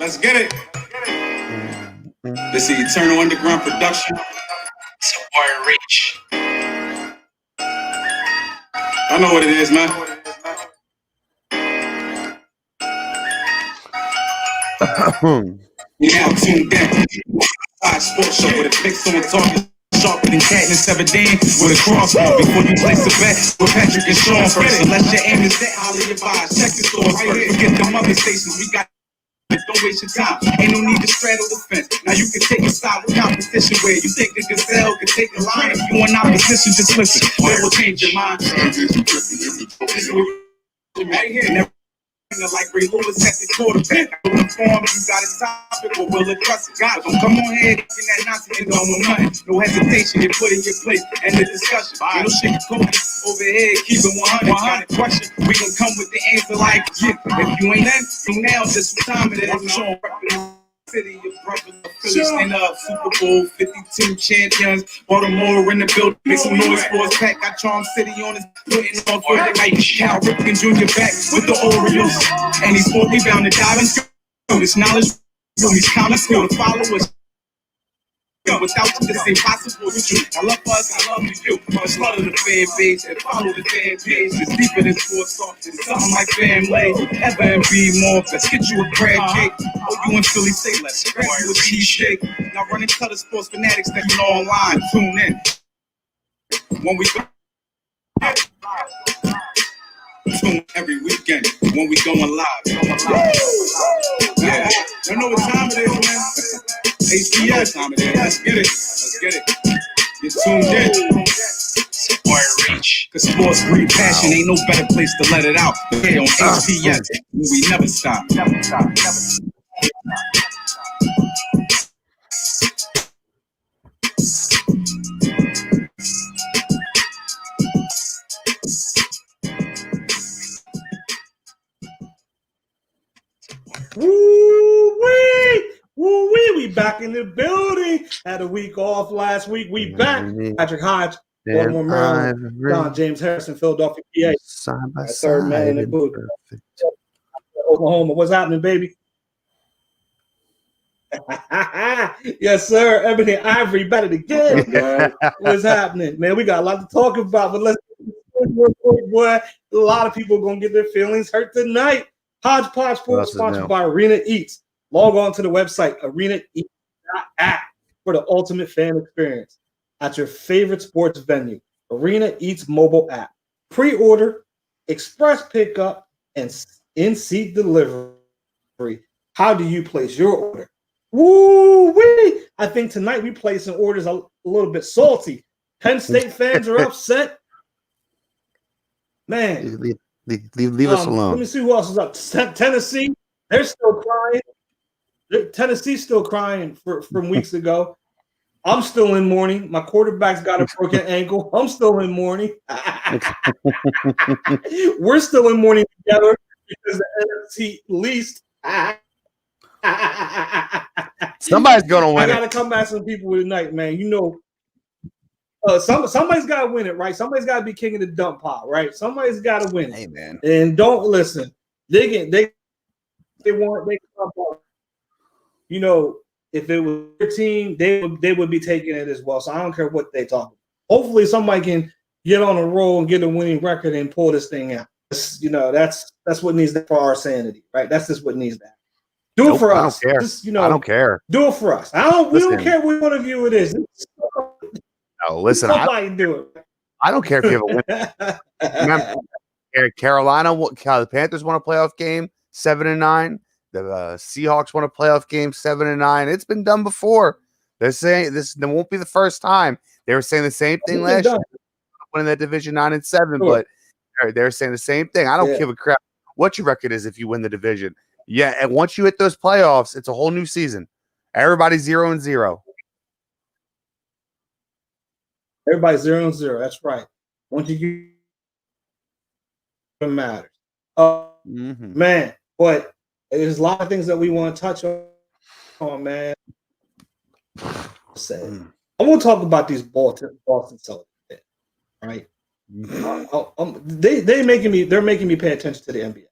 Let's get it. This is Eternal Underground Production. It's a word reach. I know what it is, man. You now tuned in. Sports show with a fix on talking sharper than Katniss Everdeen with a crossbow. Before you place a bet with Patrick and Sean first, unless your aim is that, holler your vibes. Check the stores first. Forget the mother stations. We got. Don't waste your time. Ain't no need to straddle the fence. Now you can take a side with competition where you think a gazelle can take a lion. If you in opposition, just listen. It will change your mind. Right here, never like Ray Lewis at the quarterback. I don't inform if you got a topic or will it trust it. God, don't come on here in that nonsense and don't know nothing. No hesitation, you put in your place. End the discussion. Ain't no shit over here, keep it 100. Got a question, we gon' come with the answer like, yeah. If you ain't that, you now just time it is. I'm sure city, your brothers are Phillies stand up, Super Bowl 52 champions, Baltimore in the building, make some noise for us, pack, got Charm City on his, putting on for the night, Cal Ripken Jr. back with the Orioles, and he's 4 rebound to dive and skill, this knowledge, he's common skill to follow us. Without you, this ain't possible to do. I love us, I love you. Much love to the fan base and follow the fan page. It's deeper than sports talk. It's something like family. Ever and be more. Let's get you a crab cake. Oh, you in Philly, say let's grab you a cheesesteak. Now running color sports fanatics that you know online. Tune in. When we go. Tune every weekend when we going live. Yeah, you know what time it is, man. HBS time it is. Let's get it. Let's get it. You're tuned in. Word reach. Cause sports breed passion. Ain't no better place to let it out. Here on HBS, we never stop. Never stop. Never stop. Woo-wee! Woo-wee! We back in the building. Had a week off last week. We back. Patrick Hodge, Baltimore, Maryland. Don James Harrison, Philadelphia, PA. Side by third side. man in the booth. Oklahoma. What's happening, baby? Yes, sir. Ebony, Ivory, better again. What's happening, man? We got a lot to talk about, but let's boy. A lot of people are gonna get their feelings hurt tonight. Hodge Podge Sports, sponsored by Arena Eats. Log on to the website arenaeats.app for the ultimate fan experience at your favorite sports venue. Arena Eats mobile app. Pre-order, express pickup, and in-seat delivery. How do you place your order? Woo-wee! I think tonight we placing orders a little bit salty. Penn State fans are upset. Man. Leave us alone. Let me see who else is up. Tennessee, they're still crying. Tennessee's still crying from weeks ago. I'm still in mourning. My quarterback's got a broken ankle. I'm still in mourning. We're still in mourning together because the NFC least. Somebody's gonna win. I gotta come back some people tonight, man. You know, somebody's gotta win it, right? Somebody's gotta be king of the dump pile, right? Somebody's gotta win it. Hey, man. And don't listen. They come up. You know, if it was their team, they would be taking it as well. So I don't care what they talk about. Hopefully somebody can get on a roll and get a winning record and pull this thing out. You know, that's what needs that for our sanity, right? That's just what needs that. Do it for us. I don't care. Just, you know, I don't care. Do it for us. We don't care which one of you it is. No, listen. Somebody do it. I don't care if you have a win. Remember, Carolina, the Panthers won a playoff game, 7-9. The Seahawks won a playoff game, 7-9. It's been done before. They're saying this won't be the first time. They were saying the same thing last year, winning that division 9-7. Sure. But they're saying the same thing. I don't give a crap what your record is if you win the division. Yeah, and once you hit those playoffs, it's a whole new season. Everybody's 0-0. Everybody's 0-0. That's right. Once you get it matters. Man, but there's a lot of things that we want to touch on, man. I want to talk about these Boston Celtics, right? They're making me pay attention to the NBA.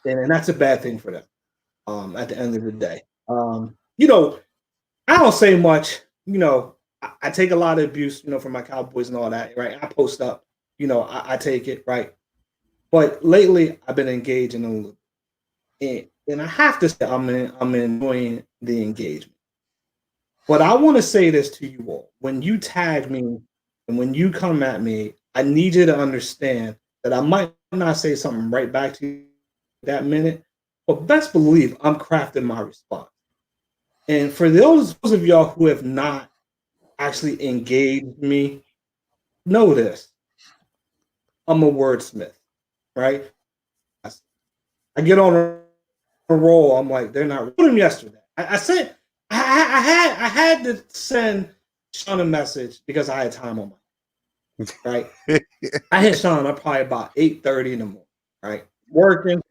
And that's a bad thing for them. At the end of the day, you know, I don't say much. You know, I take a lot of abuse, you know, from my Cowboys and all that, right? I post up, you know, I take it, right? But lately, I've been engaging a little, and I have to say, I'm enjoying the engagement. But I want to say this to you all: when you tag me and when you come at me, I need you to understand that I might not say something right back to you that minute, but best believe I'm crafting my response. And for those of y'all who have not actually engaged me, know this: I'm a wordsmith, right? I get on a roll. I'm like, they're not. Put them yesterday. I said I had to send Sean a message because I had time on my right. I hit Sean up probably about 8:30 in the morning, right? Working.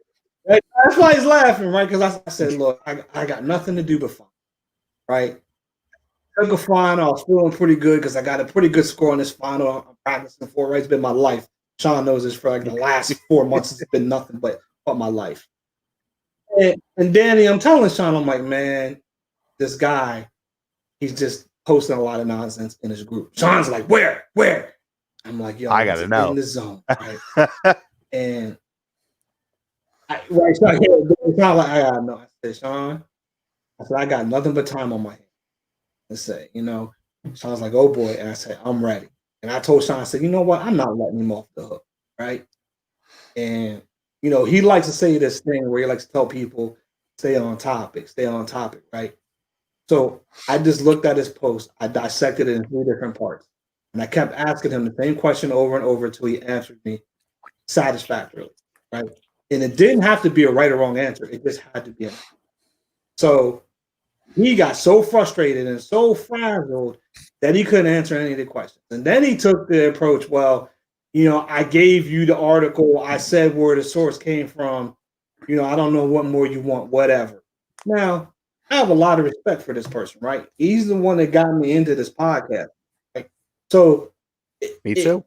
That's why he's laughing, right? Because I said, look, I got nothing to do but fun, right? Took a final. I was feeling pretty good because I got a pretty good score on this final. I'm practicing for, right? It's been my life. Sean knows this for like the last 4 months. It's been nothing but my life. And Danny, I'm telling Sean, I'm like, man, this guy, he's just posting a lot of nonsense in his group. Sean's like, where? I'm like, yo, I gotta know. In the zone, right? And right, Sean, it's not like I gotta know. I said, Sean, I got nothing but time on my hands. And say, you know, Sean's like, oh boy. And I said, I'm ready. And I told Sean, I said, you know what? I'm not letting him off the hook, right? And, you know, he likes to say this thing where he likes to tell people, stay on topic, right? So I just looked at his post. I dissected it in 3 different parts. And I kept asking him the same question over and over until he answered me satisfactorily, right? And it didn't have to be a right or wrong answer. It just had to be an answer. So he got so frustrated and so frazzled that he couldn't answer any of the questions. And then he took the approach, well, you know, I gave you the article. I said where the source came from. You know, I don't know what more you want, whatever. Now, I have a lot of respect for this person, right? He's the one that got me into this podcast. Right? So me too.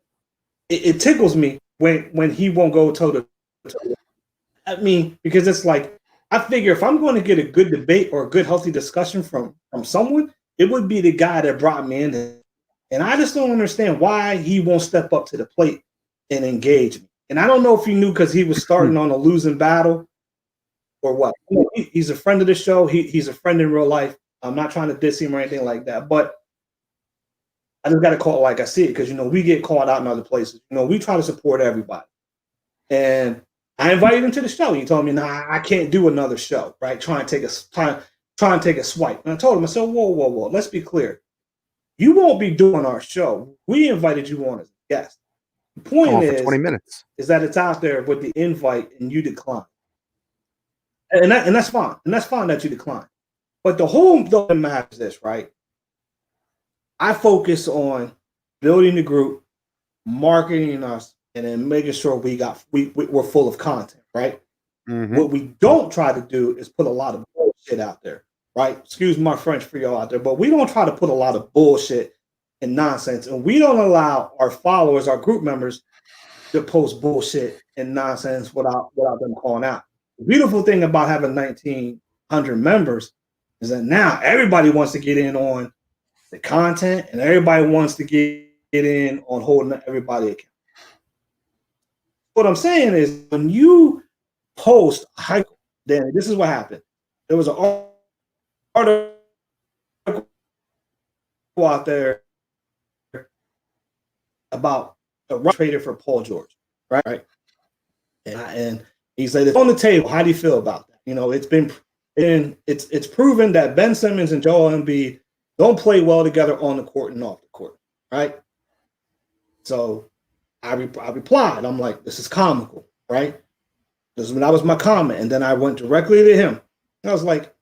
It tickles me when he won't go toe to toe. I mean, because it's like, I figure if I'm going to get a good debate or a good, healthy discussion from someone, it would be the guy that brought me in. And I just don't understand why he won't step up to the plate and engage me. And I don't know if he knew because he was starting on a losing battle or what. You know, he's a friend of the show. He's a friend in real life. I'm not trying to diss him or anything like that. But I just got to call it like I see it because, you know, we get called out in other places. You know, we try to support everybody. And I invited him to the show. He told me, nah, I can't do another show, right? Try and take a swipe. And I told him, I said, whoa. Let's be clear. You won't be doing our show. We invited you on as a guest. The point is, 20 minutes. Is that it's out there with the invite and you decline. And that's fine. And that's fine that you decline. But the whole matter is this, right? I focus on building the group, marketing us, and then making sure we're full of content, right? Mm-hmm. What we don't try to do is put a lot of bullshit out there, right? Excuse my French for y'all out there, but we don't try to put a lot of bullshit and nonsense, and we don't allow our followers, our group members, to post bullshit and nonsense without them calling out. The beautiful thing about having 1,900 members is that now everybody wants to get in on the content, and everybody wants to get in on holding everybody accountable. What I'm saying is, when you post high, Danny, this is what happened. There was an article out there about a trader for Paul George, right? And he said it's on the table. How do you feel about that? You know, it's proven that Ben Simmons and Joel Embiid don't play well together on the court and off the court, right? So I replied, I'm like, this is comical, right? That was my comment. And then I went directly to him. I was like,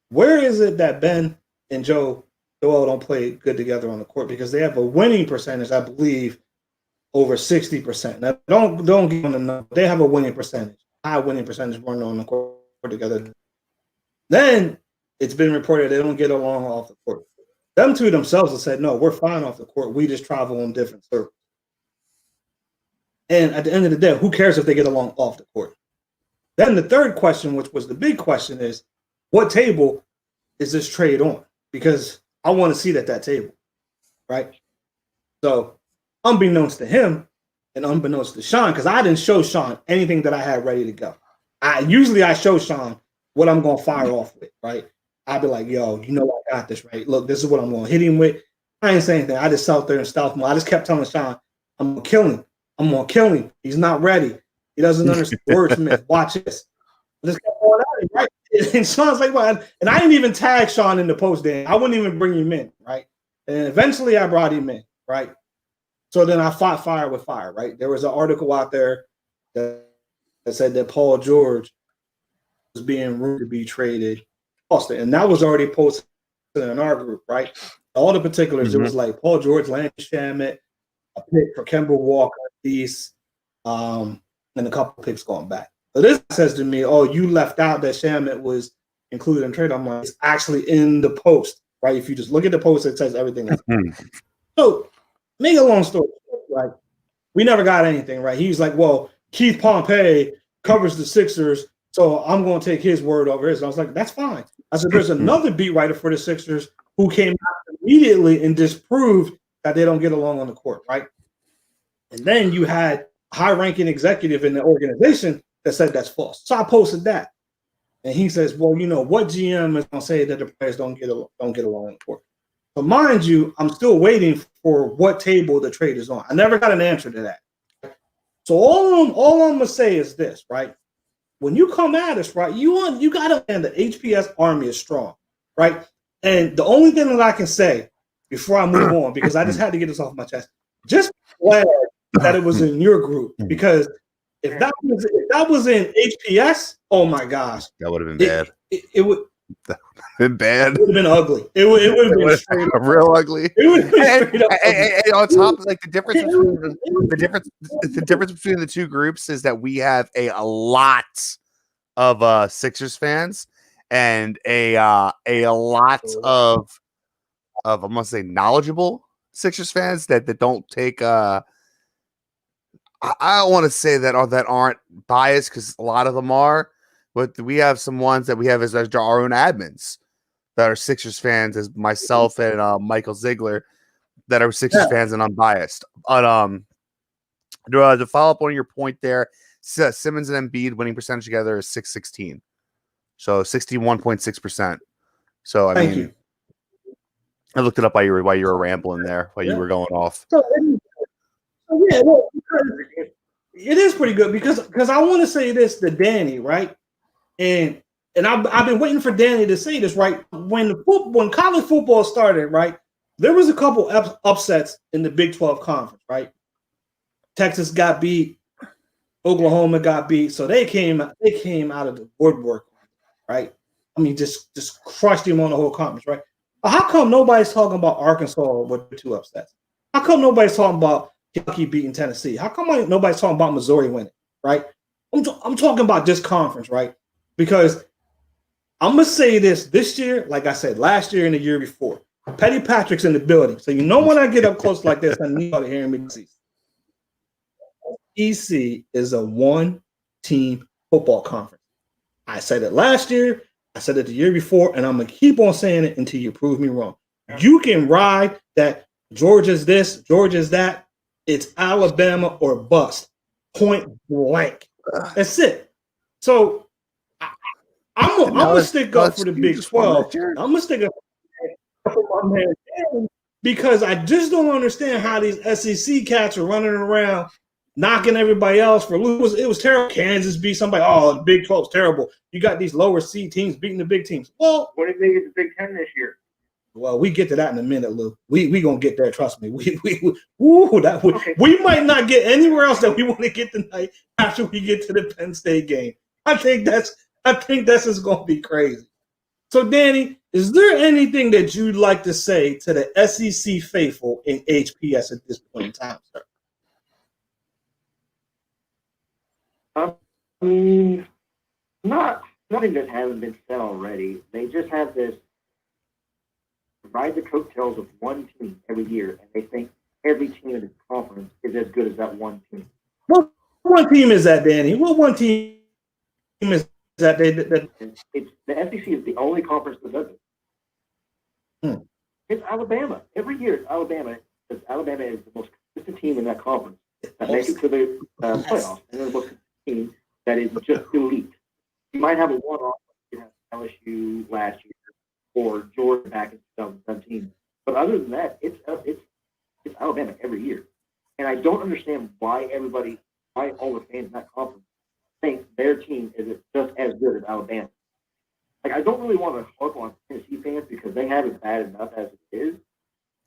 where is it that Ben and Joel don't play good together on the court? Because they have a winning percentage, I believe, over 60%. Now, don't give them the number. They have a winning percentage, high winning percentage running on the court together. Then it's been reported they don't get along off the court. Them two themselves have said, no, we're fine off the court. We just travel in different circles. And at the end of the day, who cares if they get along off the court? Then the third question, which was the big question, is what table is this trade on? Because I want to see it at that table, right? So, unbeknownst to him and unbeknownst to Sean, because I didn't show Sean anything that I had ready to go. I show Sean what I'm going to fire off with, right? I'd be like, yo, you know I got this, right? Look, this is what I'm going to hit him with. I ain't saying anything. I just sat there in stealth mode. I just kept telling Sean, I'm going to kill him. I'm going to kill him. He's not ready. He doesn't understand wordsmith. Watch this. I just kept going at him, right? And Sean's like, well, and I didn't even tag Sean in the post then. I wouldn't even bring him in, right? And eventually I brought him in, right? So then I fought fire with fire, right? There was an article out there that said that Paul George was being rumored to be traded to Boston. And that was already posted in our group, right? All the particulars, it was like Paul George, Landry Shamet, a pick for Kemba Walker, these, and a couple picks going back. So this says to me, oh, you left out that Shamet was included in trade. I'm like, it's actually in the post, right? If you just look at the post, it says everything. So, make a long story short, right? We never got anything, right? He's like, well, Keith Pompey covers the Sixers, so I'm going to take his word over his. And I was like, that's fine. I said, there's another beat writer for the Sixers who came out immediately and disproved that they don't get along on the court, right? And then you had a high-ranking executive in the organization that said that's false. So I posted that. And he says, well, you know, what GM is going to say that the players don't get along on the court? But mind you, I'm still waiting for what table the trade is on. I never got an answer to that. So all I'm gonna say is this, right? When you come at us, right, you got to understand the HPS Army is strong, right? And the only thing that I can say before I move on, because I just had to get this off my chest, just glad that it was in your group, because if that was in HPS, oh my gosh, that would have been bad. It would. Been bad. It would have been ugly. It would have been straight up. Real ugly. It would have been straight up and on top of like the difference between the two groups is that we have a lot of Sixers fans and a lot of I'm gonna say knowledgeable Sixers fans that don't take I don't want to say that aren't biased, because a lot of them are. But we have some ones that we have as our own admins that are Sixers fans, as myself and Michael Ziegler, that are Sixers fans and unbiased. But to follow up on your point there, Simmons and Embiid winning percentage together is 616, so 61.6%. So I mean, I looked it up while you were rambling there, while you were going off. So yeah, well, it is pretty good because I want to say this to Danny, right? And I've been waiting for Danny to say this, right? When college football started, right, there was a couple upsets in the Big 12 conference, right? Texas got beat, Oklahoma got beat, so they came out of the woodwork, right? I mean, just crushed him on the whole conference, right? But how come nobody's talking about Arkansas with the two upsets? How come nobody's talking about Kentucky beating Tennessee? How come nobody's talking about Missouri winning, right? I'm talking about this conference, right? Because I'm going to say this year, like I said, last year and the year before. Petty Patrick's in the building. So you know when I get up close like this, I need y'all to hear me. SEC is a one-team football conference. I said it last year. I said it the year before, and I'm going to keep on saying it until you prove me wrong. You can ride that Georgia's this, Georgia's that. It's Alabama or bust. Point blank. That's it. So I'm gonna stick up for the Big 12. I'm gonna stick up for my man Dan, because I just don't understand how these SEC cats are running around knocking everybody else for losing. It was terrible. Kansas beat somebody. Oh, the Big 12's terrible. You got these lower seed teams beating the big teams. Well, what do you think of the Big 10 this year? Well, we get to that in a minute, Lou. We gonna get there. Trust me. We might not get anywhere else that we want to get tonight after we get to the Penn State game. I think this is gonna be crazy. So, Danny, is there anything that you'd like to say to the SEC faithful in HPS at this point in time, sir? Nothing that hasn't been said already. They just have this ride the coattails of one team every year, and they think every team in the conference is as good as that one team. What one team is that, Danny? What one team is that It's the SEC is the only conference that does it. It's Alabama. Every year it's Alabama, because Alabama is the most consistent team in that conference that makes it to the playoffs, and they're the most consistent team that is just elite. You might have a one-off, like you have LSU last year or Georgia back in 2017, but other than that, it's Alabama every year. And I don't understand why all the fans in that conference think their team is just as good as Alabama. Like, I don't really want to harp on Tennessee fans because they have it bad enough as it is.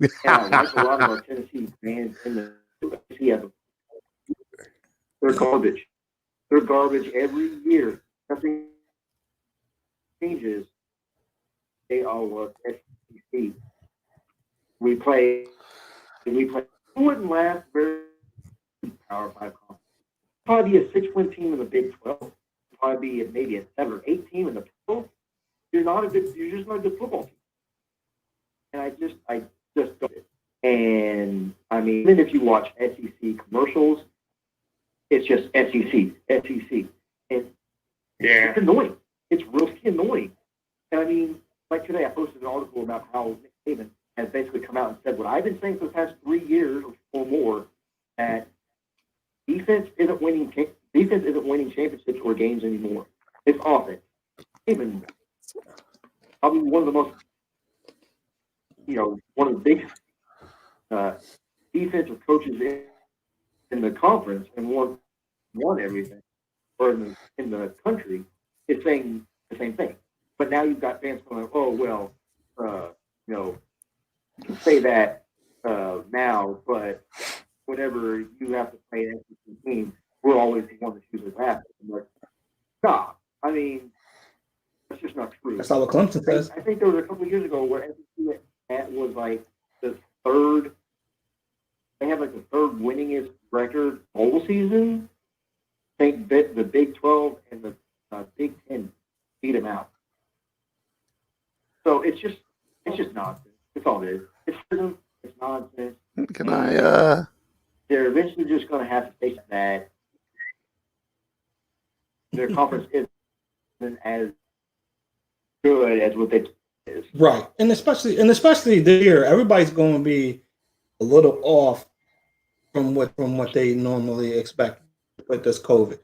And I like a lot of our Tennessee fans in the SEC. They're garbage. They're garbage every year. Nothing changes. They all SEC. We play. Who wouldn't last very Power 5 conference? Probably be a 6-win team in the Big 12. Probably be maybe a 7 or 8 team in the 12. You're just not a good football team. And I just don't. And I mean, even if you watch SEC commercials, it's just SEC. And it's annoying. It's really annoying. And I mean, like today, I posted an article about how Nick Saban has basically come out and said what I've been saying for the past 3 years or more, that defense isn't winning championships or games anymore. It's offense. Even probably one of the most, one of the biggest defensive coaches in the conference and won everything, or in the country, is saying the same thing. But now you've got fans going, oh well, you can say that now, but whenever you have to play an SEC team, we're always the one that chooses that. I'm like, stop. I mean, that's just not true. That's not what Clemson says. I think there was a couple of years ago where SEC was like the third. They have like the third winningest record bowl season. I think that the Big 12 and the Big 10 beat them out. So it's just nonsense. It's all it is. It's nonsense. Can I? They're eventually just going to have to face that their conference isn't as good as what they is. Right, and especially this year, everybody's going to be a little off from what they normally expect with this COVID.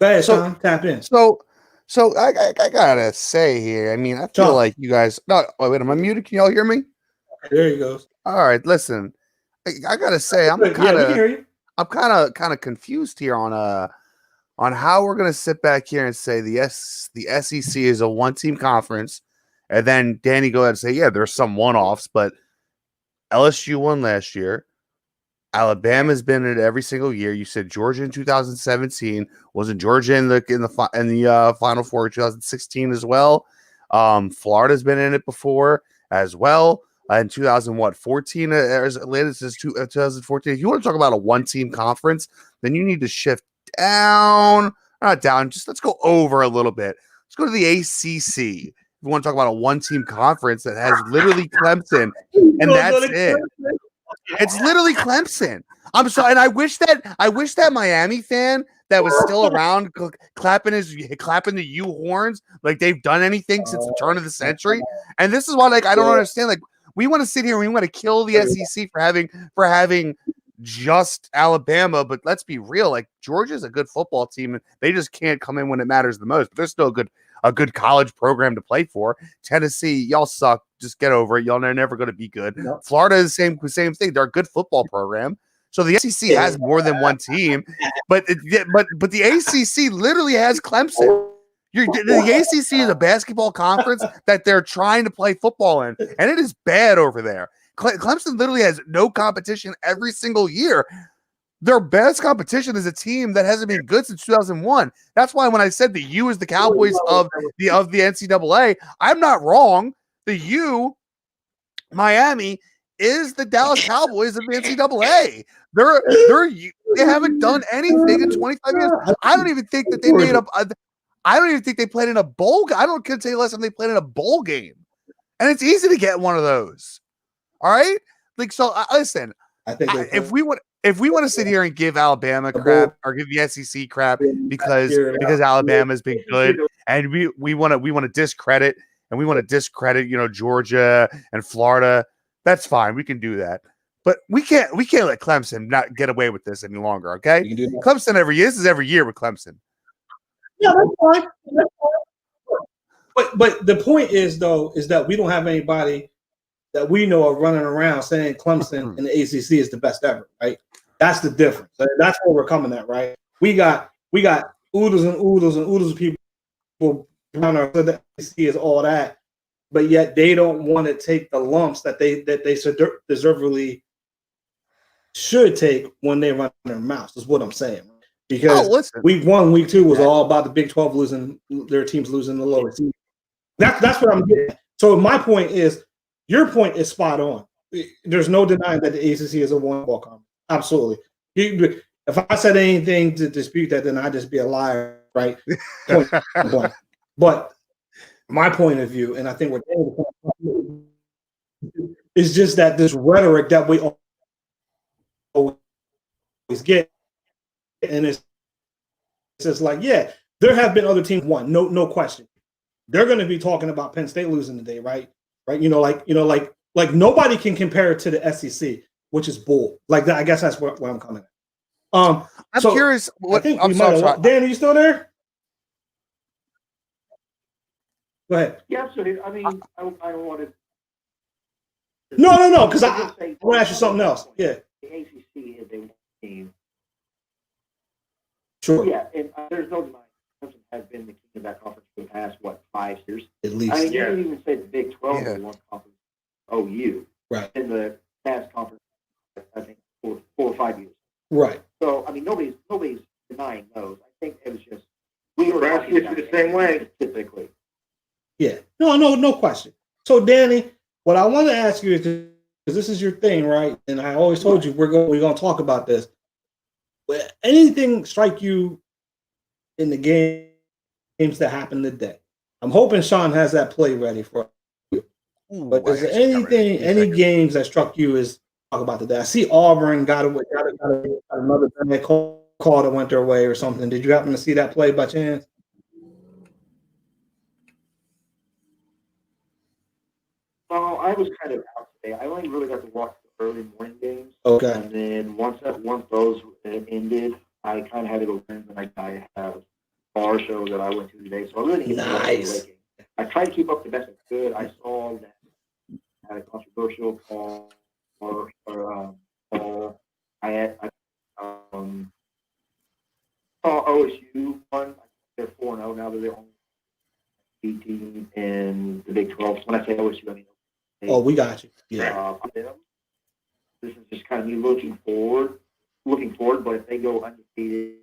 Go ahead, Tom, tap in. So I gotta say here, I mean, I feel like you guys. No, wait, am I muted? Can y'all hear me? There he goes. All right, listen. I gotta say, I'm kind of confused here on how we're gonna sit back here and say the SEC is a 1-team conference, and then Danny go ahead and say, yeah, there's some one-offs, but LSU won last year. Alabama's been in it every single year. You said Georgia in 2017. Wasn't Georgia in the Final Four in 2016 as well? Florida's been in it before as well. In 2014, as latest as 2014. If you want to talk about a 1-team conference, then you need to shift down, not down. Just let's go over a little bit. Let's go to the ACC. If you want to talk about a 1-team conference that has literally Clemson, and that's it. It's literally Clemson. I'm sorry, and I wish that Miami fan that was still around clapping the U horns like they've done anything since the turn of the century. And this is why, like, I don't understand. Like, we want to sit here and we want to kill the SEC for having just Alabama, but let's be real. Like, Georgia's a good football team, and they just can't come in when it matters the most. But they're still a good college program to play for. Tennessee, y'all suck. Just get over it. Y'all are never going to be good. Nope. Florida is the same thing. They're a good football program. So the SEC has more than one team, but the ACC literally has Clemson. The ACC is a basketball conference that they're trying to play football in, and it is bad over there. Clemson literally has no competition every single year. Their best competition is a team that hasn't been good since 2001. That's why when I said the U is the Cowboys of the NCAA, I'm not wrong. The U, Miami, is the Dallas Cowboys of the NCAA. They haven't done anything in 25 years. I don't even think that they made up. I don't even think they played in a bowl. I don't consider less than they played in a bowl game, and it's easy to get one of those. All right, like so. Listen, I think if we want to sit here and give Alabama crap or give the SEC crap because Alabama's been good and we want to discredit Georgia and Florida. That's fine. We can do that. But we can't let Clemson not get away with this any longer, okay? You can do that. Clemson this is every year with Clemson. Yeah, that's fine. That's fine. But the point is that we don't have anybody that we know are running around saying Clemson and the ACC is the best ever, right? That's the difference. That's where we're coming at, right? We got oodles and oodles and oodles of people around our the ACC is all that, but yet they don't want to take the lumps that they deservedly should take when they run their mouths. Is what I'm saying. Because week 1, week 2 was all about the Big 12 losing their teams losing the lower seed. That's what I'm getting at. So my point is, your point is spot on. There's no denying that the ACC is a one-ball conference. Absolutely. If I said anything to dispute that, then I'd just be a liar, right? Point. But my point of view, and I think what is just that this rhetoric that we always get, and it's just like, yeah, there have been other teams won, no question. They're going to be talking about Penn State losing today, right? Right? Like nobody can compare it to the SEC, which is bull. Like that, I guess that's where I'm coming at. I'm curious. I think we might have. Dan, are you still there? Go ahead. Yeah, so I mean, I wanted. No, because I want to ask you something else. Yeah. The ACC is a team. Sure. Yeah, and there's no denying Clemson has been the king of that conference for the past 5 years At least. I mean, you can even say the Big 12 is one conference. OU. Right. In the past conference, I think 4 or 5 years. Right. So I mean, nobody's denying those. I think it was just we were asking it the same way typically. Yeah. No question. So Danny, what I want to ask you is, because this is your thing, right? And I always told you we're going to talk about this. But anything strike you in the games that happened today? I'm hoping Sean has that play ready for you. But is there any games that struck you as talk about today? I see Auburn got another bad call that went their way or something. Did you happen to see that play by chance? I was kind of out today. I only really got to watch the early morning games. Okay. And then once those ended, I kind of had to go in, and I had a bar show that I went to today. So I really didn't get nice. I tried to keep up the best I could. I saw that I had a controversial call I saw OSU won. They're 4-0 now. They're the only team in the Big 12. When I say OSU, I mean. Oh, we got you. Yeah. This is just kind of me looking forward. But if they go undefeated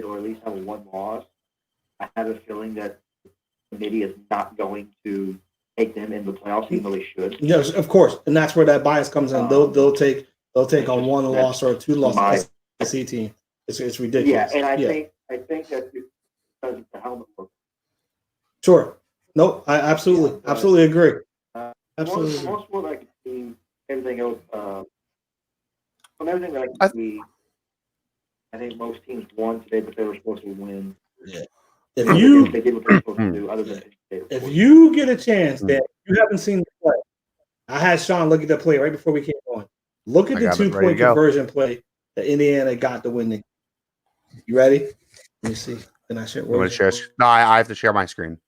or at least have a one loss, I have a feeling that the committee is not going to take them in the playoffs, even though they should. Yes, of course, and that's where that bias comes in. They'll take on one loss or a 2-loss SEC team. It's ridiculous. Yeah, and I think that because of the helmet work. Sure. Nope. I absolutely agree. Absolutely. Most what I can see, everything else. From everything that I can see, I think most teams won today, but they were supposed to win. Yeah. They did what they were supposed to do. Other than if you get a chance that you haven't seen the play, I had Sean look at the play right before we came on. Look at the 2-point conversion play that Indiana got to win the game. You ready? Let me see. Can I share? I'm gonna share. No, I have to share my screen.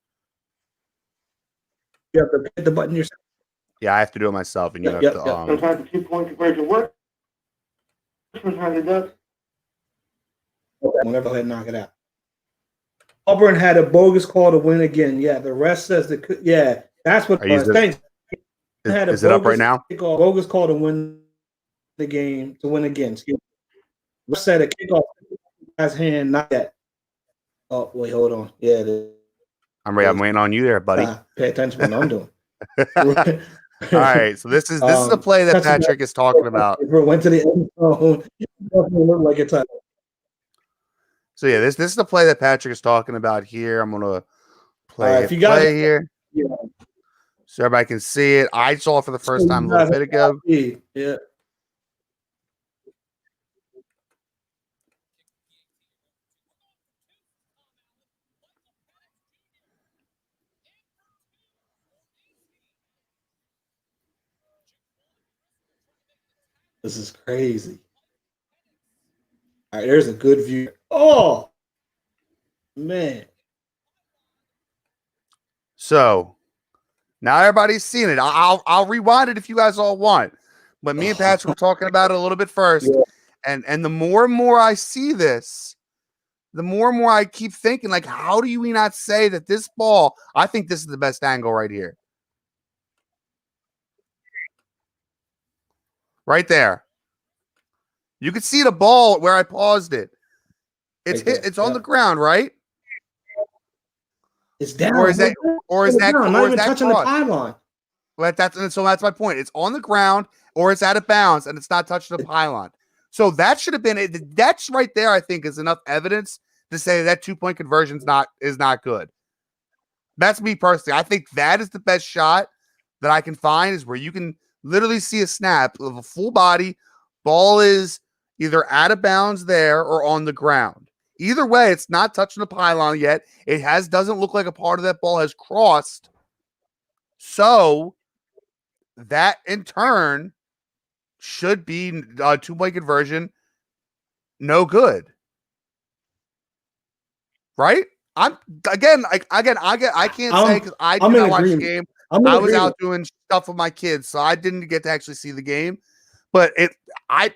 You have to hit the button yourself. Yeah, I have to do it myself, and you have to. Sometimes the 2-point conversion works. Sometimes it does. Okay, whenever, go ahead and knock it out. Auburn had a bogus call to win again. Yeah, the rest says that's what. Thanks. Is it up right now? Bogus call to win the game to win again. Excuse me. Rest said a kickoff guy's hand, not yet. Oh wait, hold on. Yeah, I'm ready. I'm waiting on you there, buddy. Pay attention to what I'm doing. All right, so this is the play that Patrick is talking about. Went to the end zone. Definitely looked like a touchdown. So yeah, this is the play that Patrick is talking about here. I'm gonna play if you got play here, so everybody can see it. I saw it for the first time a little bit ago. Yeah. This is crazy. All right, there's a good view. Oh, man. So now everybody's seen it. I'll rewind it if you guys all want. But me and Patrick were talking about it a little bit first. Yeah. And the more and more I see this, the more and more I keep thinking, like, how do we not say that this ball, I think this is the best angle right here. Right there. You can see the ball where I paused it. It's Right hit, there. it's on the ground, right? It's down. Or is that not even touching the pylon? Well, that's my point. It's on the ground or it's out of bounds and it's not touching the pylon. So that should have been it. That's right there, I think, is enough evidence to say that 2-point conversion is not good. That's me personally. I think that is the best shot that I can find, is where you can literally see a snap of a full body. Ball is either out of bounds there or on the ground. Either way, it's not touching the pylon yet. It doesn't look like a part of that ball has crossed. So that in turn should be a 2-point conversion. No good. Right? I can't say because I did not watch the game. I was out doing stuff with my kids, so I didn't get to actually see the game. But I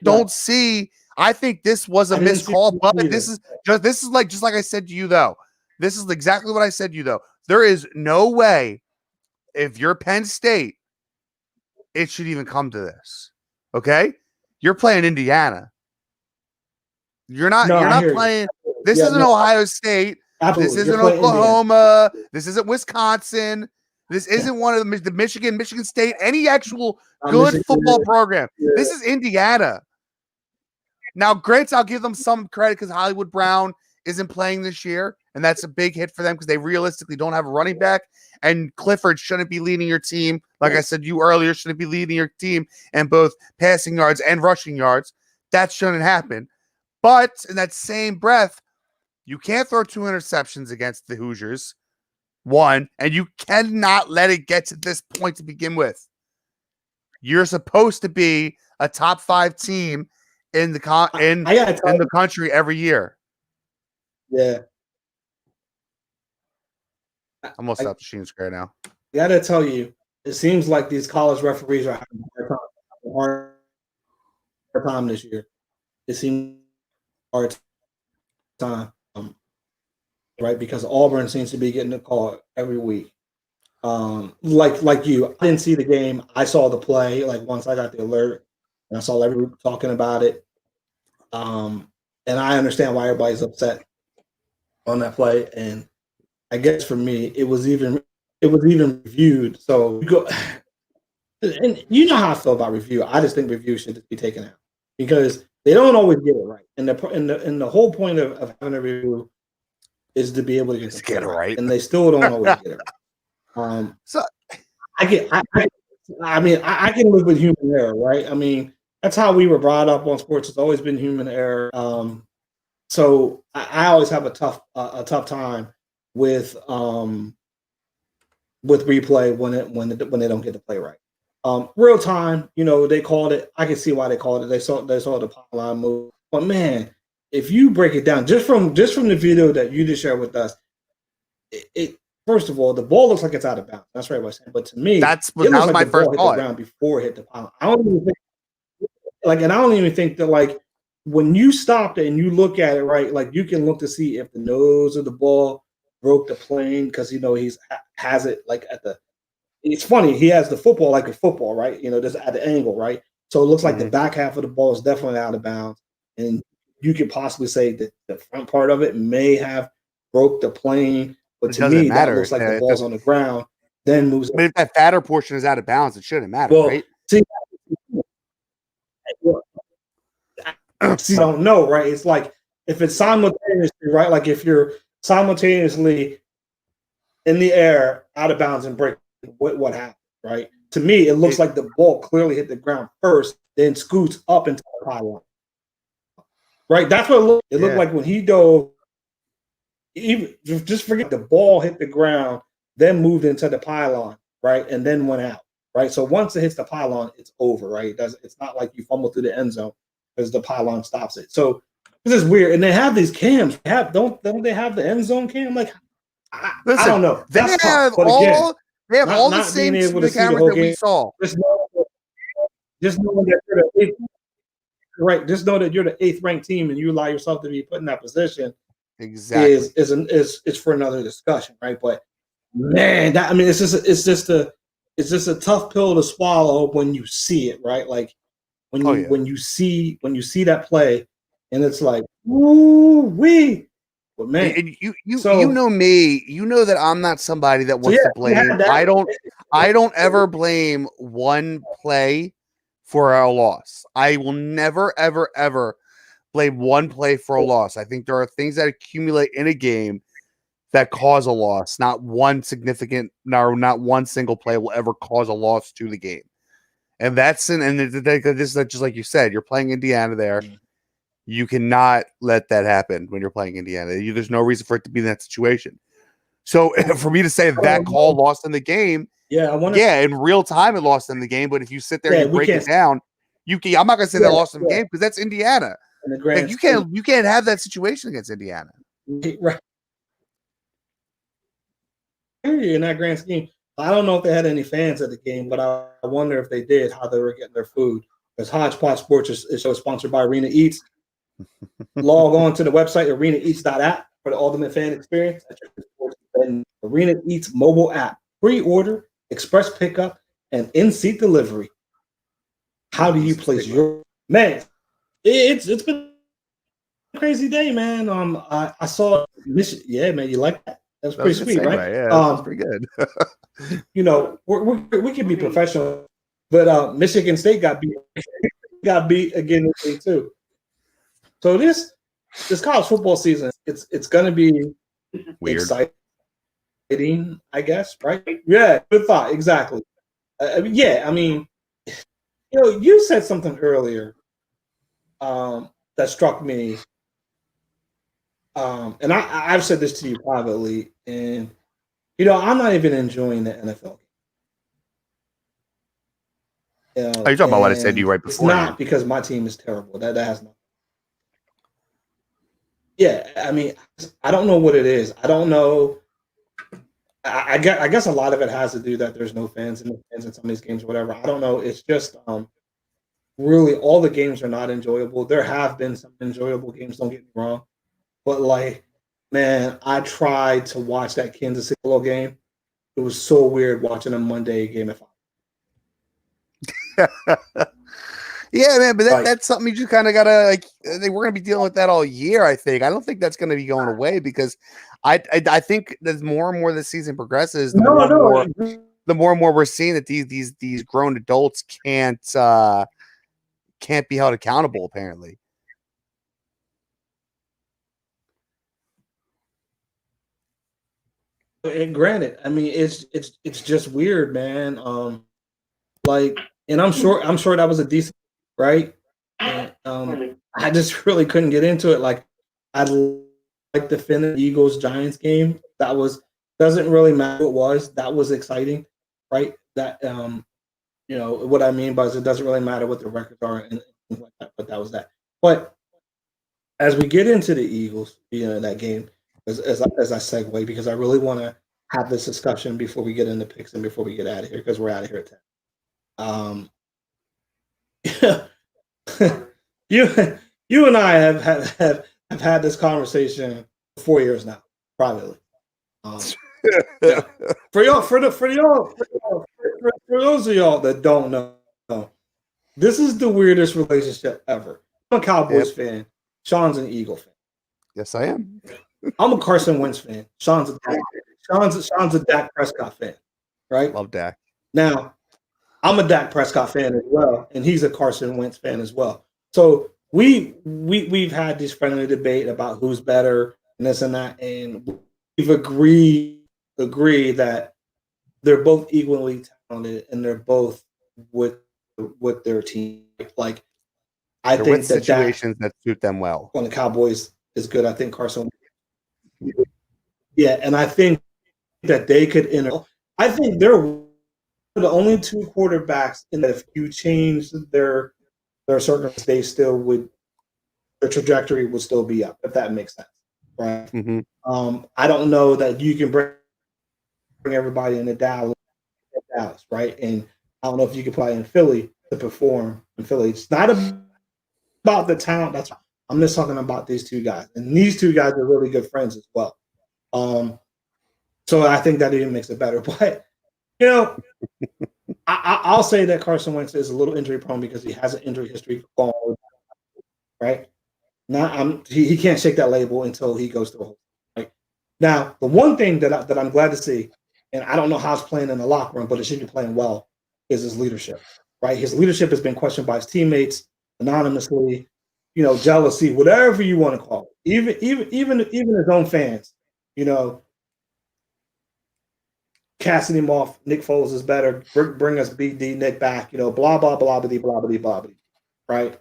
think this was a missed call. But this is just like I said to you though. This is exactly what I said to you though. There is no way, if you're Penn State, it should even come to this. Okay? You're playing Indiana. You're not playing. This isn't Ohio State. Absolutely. This isn't Oklahoma. Indiana. This isn't Wisconsin. This isn't one of the Michigan State, any actual good football program. Yeah. This is Indiana. Now, granted, I'll give them some credit because Hollywood Brown isn't playing this year, and that's a big hit for them because they realistically don't have a running back, and Clifford shouldn't be leading your team. Like I said to you earlier, shouldn't be leading your team in both passing yards and rushing yards. That shouldn't happen. But in that same breath, you can't throw 2 interceptions against the Hoosiers, one, and you cannot let it get to this point to begin with. You're supposed to be a top 5 team in the country every year. Yeah. I'm gonna stop the shooting square now. I gotta tell you, it seems like these college referees are having a hard time this year. It seems hard time, right? Because Auburn seems to be getting a call every week. Like you, I didn't see the game. I saw the play. Like once I got the alert, and I saw everyone talking about it. And I understand why everybody's upset on that play. And I guess for me, it was even reviewed. So you go, and you know how I feel about review. I just think review should just be taken out because they don't always get it right. And the whole point of having a review is to be able to get it right, and they still don't always get it right. So I can live with human error, right? I mean, that's how we were brought up on sports. It's always been human error. So I always have a tough time with replay when they don't get the play right. Real time, they called it. I can see why they called it. They saw the pylon move. But man, if you break it down just from the video that you just shared with us, it first of all, the ball looks like it's out of bounds. That's right, what I said. But to me, that was my first thought. Hit the ground before it hit the pylon. I don't even think that like when you stop it and you look at it, right, like you can look to see if the nose of the ball broke the plane because he's has it like at the. It's funny, he has the football like a football, right? Just at the angle, right? So it looks like the back half of the ball is definitely out of bounds, and you could possibly say that the front part of it may have broke the plane, but to me, that looks like the ball's on the ground, then moves. But if that fatter portion is out of bounds, it shouldn't matter, right? See, I don't know, right? It's like if it's simultaneously, right? Like if you're simultaneously in the air, out of bounds, and break, what happened, right? To me, it looks like the ball clearly hit the ground first, then scoots up into the pylon. Right? That's what it looked. It looked like when he dove. Even just forget the ball hit the ground, then moved into the pylon, right, and then went out. right? So once it hits the pylon, it's over, right? It's not like you fumble through the end zone because the pylon stops it. So this is weird. And they have these cams. Don't they have the end zone cam? Like, I don't know. That's tough. But again, they have all the not same being able to see the cameras whole that we game. saw. Just knowing that you're the eighth, right. Just know that you're the 8th ranked team and you allow yourself to be put in that position. Exactly. Is for another discussion, right? But man, it's just a tough pill to swallow when you see it, right? Like when you see that play, and it's like, ooh wee. But man, and you know me, you know that I'm not somebody that wants to blame. I don't ever blame one play for a loss. I will never, ever, ever blame one play for a loss. I think there are things that accumulate in a game that cause a loss. Not one single play will ever cause a loss to the game. And this is just like you said, you're playing Indiana there. You cannot let that happen when you're playing Indiana. There's no reason for it to be in that situation. So for me to say that call lost in the game, in real time it lost in the game. But if you sit there and you break it down, I'm not going to say that lost in the game because that's Indiana. Like you can't have that situation against Indiana. Right. In that grand scheme, I don't know if they had any fans at the game, but I wonder if they did, how they were getting their food. Because Hodge Podge Sports is sponsored by Arena Eats. Log on to the website arenaeats.app for the ultimate fan experience. Arena Eats mobile app, pre-order, express pickup, and in-seat delivery. How do you place your man? It's been a crazy day, man. I saw Michigan. Yeah, man, you like that? That's pretty sweet, right? Yeah, that's pretty good. You know, we can be professional, but Michigan State got beat again too. So this college football season, it's going to be weird, exciting, I guess, right? Yeah, good thought, exactly. You said something earlier that struck me, and I've said this to you privately, and I'm not even enjoying the NFL game. Are you talking about what I said to you right before? It's not because my team is terrible. That has nothing. Yeah, I don't know what it is. I don't know. I guess a lot of it has to do that there's no fans in some of these games, or whatever. I don't know. It's just really all the games are not enjoyable. There have been some enjoyable games, don't get me wrong. But like, man, I tried to watch that Kansas City game. It was so weird watching a Monday game at 5. Yeah, man, but that's something you just kind of gotta we're gonna be dealing with that all year. I think. I don't think that's gonna be going away because I think as more and more the season progresses, the more and more we're seeing that these grown adults can't be held accountable. Apparently, and granted, it's just weird, man. And I'm sure that was a decent. Right, and, I just really couldn't get into it. Like, I like the Finnish Eagles Giants game. That doesn't really matter what it was. That was exciting, right? That what I mean by it doesn't really matter what the records are and things like that. But that was that. But as we get into the Eagles, that game, as I segue, because I really want to have this discussion before we get into picks and before we get out of here, because we're out of here at 10. You and I have had this conversation for 4 years now, privately. For those of y'all that don't know, this is the weirdest relationship ever. I'm a Cowboys fan. Sean's an Eagle fan. Yes, I am. I'm a Carson Wentz fan. Sean's a Dak Prescott fan. Right? Love Dak. Now, I'm a Dak Prescott fan as well, and he's a Carson Wentz fan as well. So we've had this friendly debate about who's better and this and that, and we've agreed that they're both equally talented and they're both with their team. Like, I they're think with situations that suit them well. On the Cowboys is good. I think Carson. Yeah, and I think that they could I think they're the only two quarterbacks in that if you change their circumstances, they still would, their trajectory would still be up, if that makes sense, right? I don't know that you can bring everybody into Dallas, right? And I don't know if you can play in Philly to perform in Philly. It's not about the talent. That's I'm just talking about these two guys, and these two guys are really good friends as well. So I think that even makes it better. But you know, I'll say that Carson Wentz is a little injury prone because he has an injury history going, right? Now he can't shake that label until he goes through a whole. Right now, the one thing that I'm glad to see, and I don't know how it's playing in the locker room, but it should be playing well, is his leadership. Right, his leadership has been questioned by his teammates anonymously, you know, jealousy, whatever you want to call it. Even his own fans, you know, casting him off. Nick Foles is better. Bring us BD Nick back. You know, blah blah blah blah blah blah blah. Right.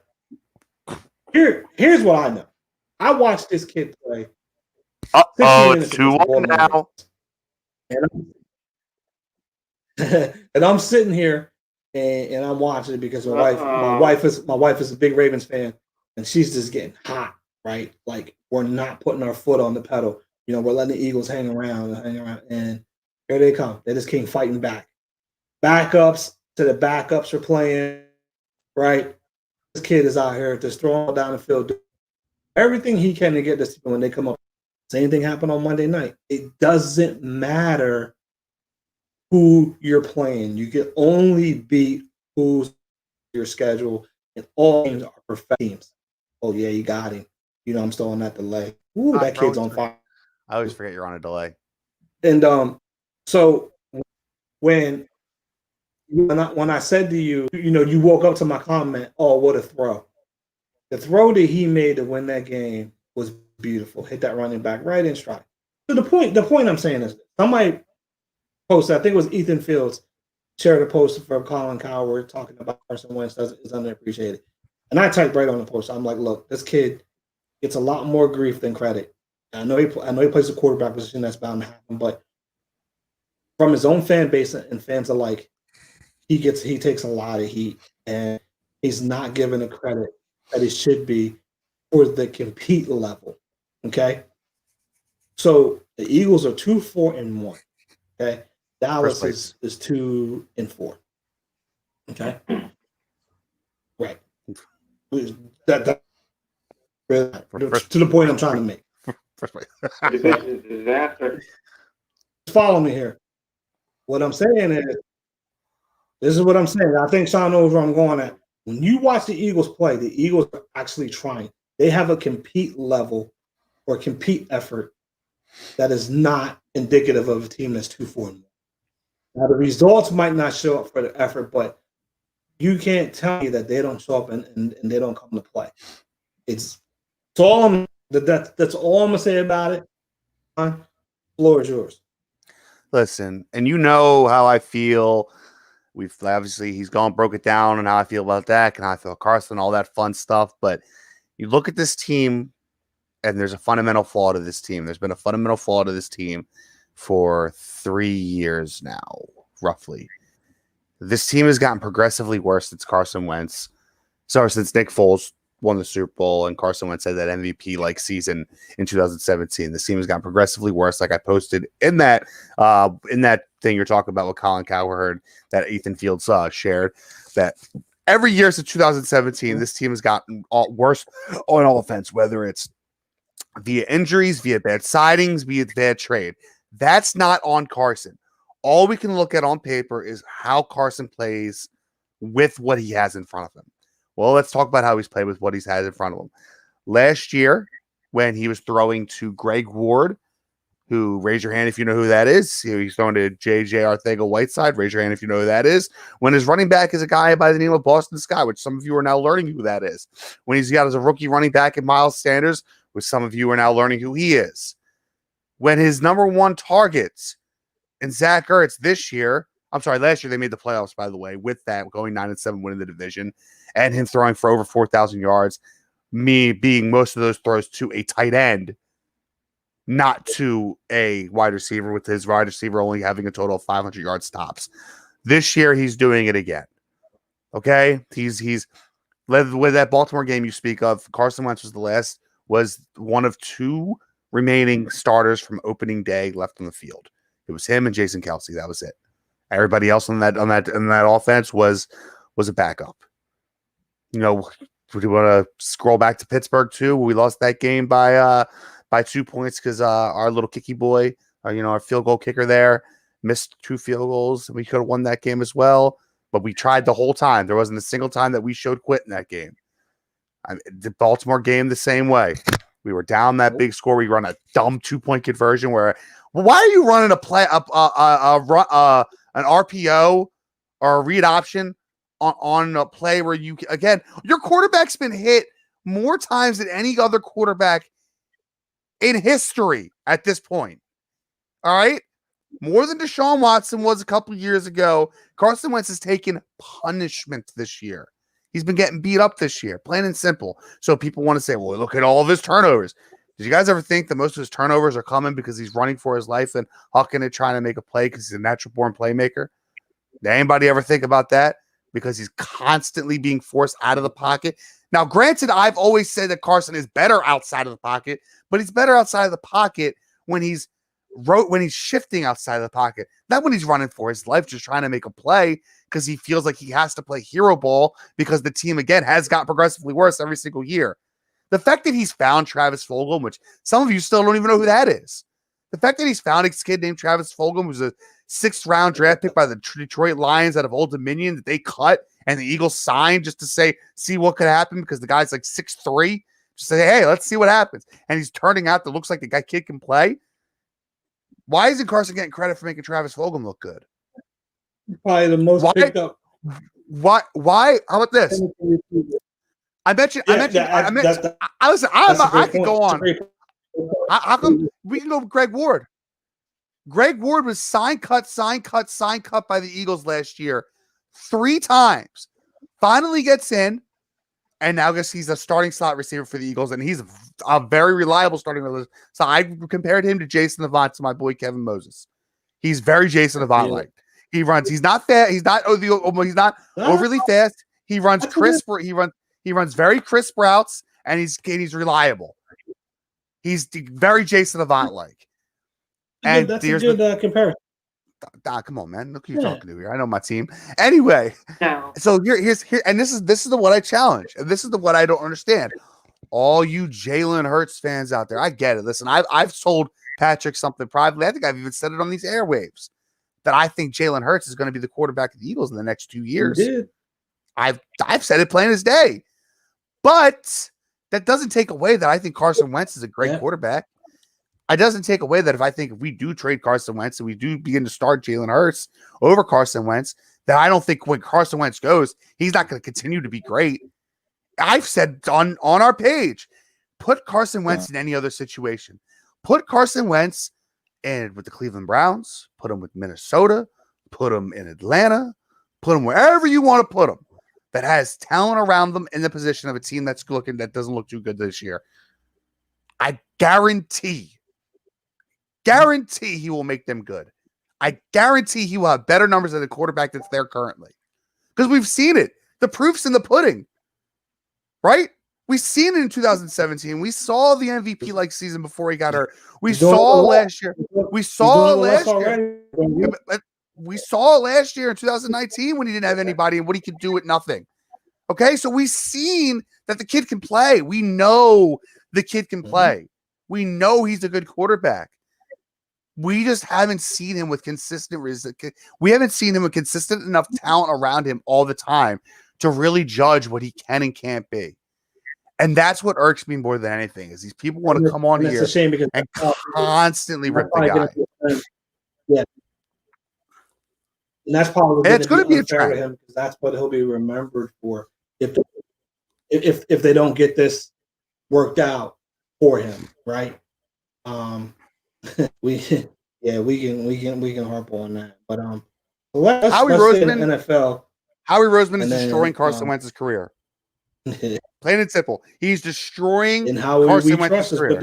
Here's what I know. I watched this kid play. 60 minutes 2-1 now. And I'm sitting here and I'm watching it because my wife is a big Ravens fan, and she's just getting hot, right? Like we're not putting our foot on the pedal. You know, we're letting the Eagles hang around, and here they come. They just came fighting back. Backups to the backups are playing, right? This kid is out here just throwing down the field, everything he can to get this team when they come up. Same thing happened on Monday night. It doesn't matter who you're playing. You can only beat who's your schedule, and all teams are perfect teams. Oh yeah, you got him. You know, I'm still on that delay. Ooh, that kid's on fire. I always forget you're on a delay. And so when I said to you, you know, you woke up to my comment, oh, what a throw. The throw that he made to win that game was beautiful. Hit that running back right in stride. So the point I'm saying is somebody posted, I think it was Ethan Fields, shared a post from Colin Cowherd talking about Carson Wentz is underappreciated. And I typed right on the post. I'm like, look, this kid gets a lot more grief than credit. I know he plays the quarterback position, that's bound to happen, but from his own fan base and fans alike, he takes a lot of heat, and he's not given the credit that he should be for the compete level. Okay, so the Eagles are 2-4-1. Okay, Dallas is 2-4. Okay, right. That to the point I'm trying to make. First place. Disaster. Follow me here. What I'm saying is, this is what I'm saying. I think Sean knows where I'm going at. When you watch the Eagles play, the Eagles are actually trying. They have a compete level or compete effort that is not indicative of a team that's 2-4. Now, the results might not show up for the effort, but you can't tell me that they don't show up and they don't come to play. That's all I'm going to say about it. The floor is yours. Listen, and you know how I feel. We've obviously broke it down and how I feel about Dak and how I feel Carson, all that fun stuff. But you look at this team, and there's a fundamental flaw to this team. There's been a fundamental flaw to this team for 3 years now, roughly. This team has gotten progressively worse since Carson Wentz. Sorry, since Nick Foles won the Super Bowl and Carson Wentz had that MVP-like season in 2017. This team has gotten progressively worse. Like I posted in that thing you're talking about with Colin Cowherd that Ethan Fields shared, that every year since 2017, this team has gotten worse on offense, whether it's via injuries, via bad sightings, via bad trade. That's not on Carson. All we can look at on paper is how Carson plays with what he has in front of him. Well, let's talk about how he's played with what he's had in front of him. Last year, when he was throwing to Greg Ward, who, raise your hand if you know who that is. He's throwing to J.J. Arcega-Whiteside. Raise your hand if you know who that is. When his running back is a guy by the name of Boston Scott, which some of you are now learning who that is. When he's got as a rookie running back in Miles Sanders, which some of you are now learning who he is. When his number one targets in Zach Ertz last year they made the playoffs, by the way, with that, going 9-7, winning the division, and him throwing for over 4,000 yards, me being most of those throws to a tight end, not to a wide receiver, with his wide receiver only having a total of 500 yards tops. This year, he's doing it again. Okay, he's led with that Baltimore game you speak of. Carson Wentz was one of 2 remaining starters from opening day left on the field. It was him and Jason Kelsey. That was it. Everybody else on that offense was a backup. You know, we want to scroll back to Pittsburgh too. We lost that game by 2 points because our little kicky boy, our field goal kicker there, missed 2 field goals. We could have won that game as well, but we tried the whole time. There wasn't a single time that we showed quit in that game. The Baltimore game the same way. We were down that big score. We run a dumb 2-point conversion where. Why are you running an RPO or a read option on a play where your quarterback's been hit more times than any other quarterback in history at this point? All right. More than Deshaun Watson was a couple years ago. Carson Wentz has taken punishment this year. He's been getting beat up this year, plain and simple. So people want to say, well, look at all of his turnovers. Did you guys ever think that most of his turnovers are coming because he's running for his life and hucking it, trying to make a play because he's a natural-born playmaker? Did anybody ever think about that? Because he's constantly being forced out of the pocket. Now, granted, I've always said that Carson is better outside of the pocket, but he's better outside of the pocket when he's shifting outside of the pocket, not when he's running for his life, just trying to make a play because he feels like he has to play hero ball because the team, again, has got progressively worse every single year. The fact that he's found Travis Fulgham, which some of you still don't even know who that is. The fact that he's found a kid named Travis Fulgham, who's a 6th-round draft pick by the Detroit Lions out of Old Dominion that they cut and the Eagles signed just to see what could happen because the guy's like 6'3". Just say, hey, let's see what happens. And he's turning out that looks like the kid can play. Why isn't Carson getting credit for making Travis Fulgham look good? Probably the most picked up. Why? How about this? I could go on. How come we can go with Greg Ward? Greg Ward was sign cut by the Eagles last year 3 times. Finally gets in, and now guess he's a starting slot receiver for the Eagles, and he's a very reliable starting receiver. So I compared him to Jason Avant, to my boy Kevin Moses. He's very Jason Avant-like. He runs. He's not fast. He's not overly fast. He runs crisp. He runs very crisp routes, and he's reliable. He's very Jason Avant-like. And that's a good comparison. Come on, man. Look who you're talking to here. I know my team. Anyway, so here's and this is the what I challenge. And this is the what I don't understand. All you Jalen Hurts fans out there, I get it. Listen, I've told Patrick something privately. I think I've even said it on these airwaves that I think Jalen Hurts is going to be the quarterback of the Eagles in the next 2 years. I've said it plain as day. But that doesn't take away that I think Carson Wentz is a great quarterback. It doesn't take away that if we do trade Carson Wentz and we do begin to start Jalen Hurts over Carson Wentz, that I don't think when Carson Wentz goes, he's not going to continue to be great. I've said on our page, put Carson Wentz in any other situation. Put Carson Wentz in with the Cleveland Browns, put him with Minnesota, put him in Atlanta, put him wherever you want to put him that has talent around them in the position of a team that doesn't look too good this year. I guarantee he will make them good. I guarantee he will have better numbers than the quarterback that's there currently. Because we've seen it. The proof's in the pudding. Right? We've seen it in 2017. We saw the MVP-like season before he got hurt. We saw last year. We saw last year in 2019 when he didn't have anybody and what he could do with nothing. Okay? So we've seen that the kid can play. We know the kid can play. We know he's a good quarterback. We just haven't seen him with consistent enough talent around him all the time to really judge what he can and can't be. And that's what irks me more than anything is these people want to come on here and constantly rip the guy. Yeah. And that's probably it's going to be a trend. Him because that's what he'll be remembered for if they don't get this worked out for him, right? We can harp on that, but Howie Roseman, NFL. Howie Roseman is destroying Carson Wentz's career. Plain and simple, he's destroying Carson Wentz's career.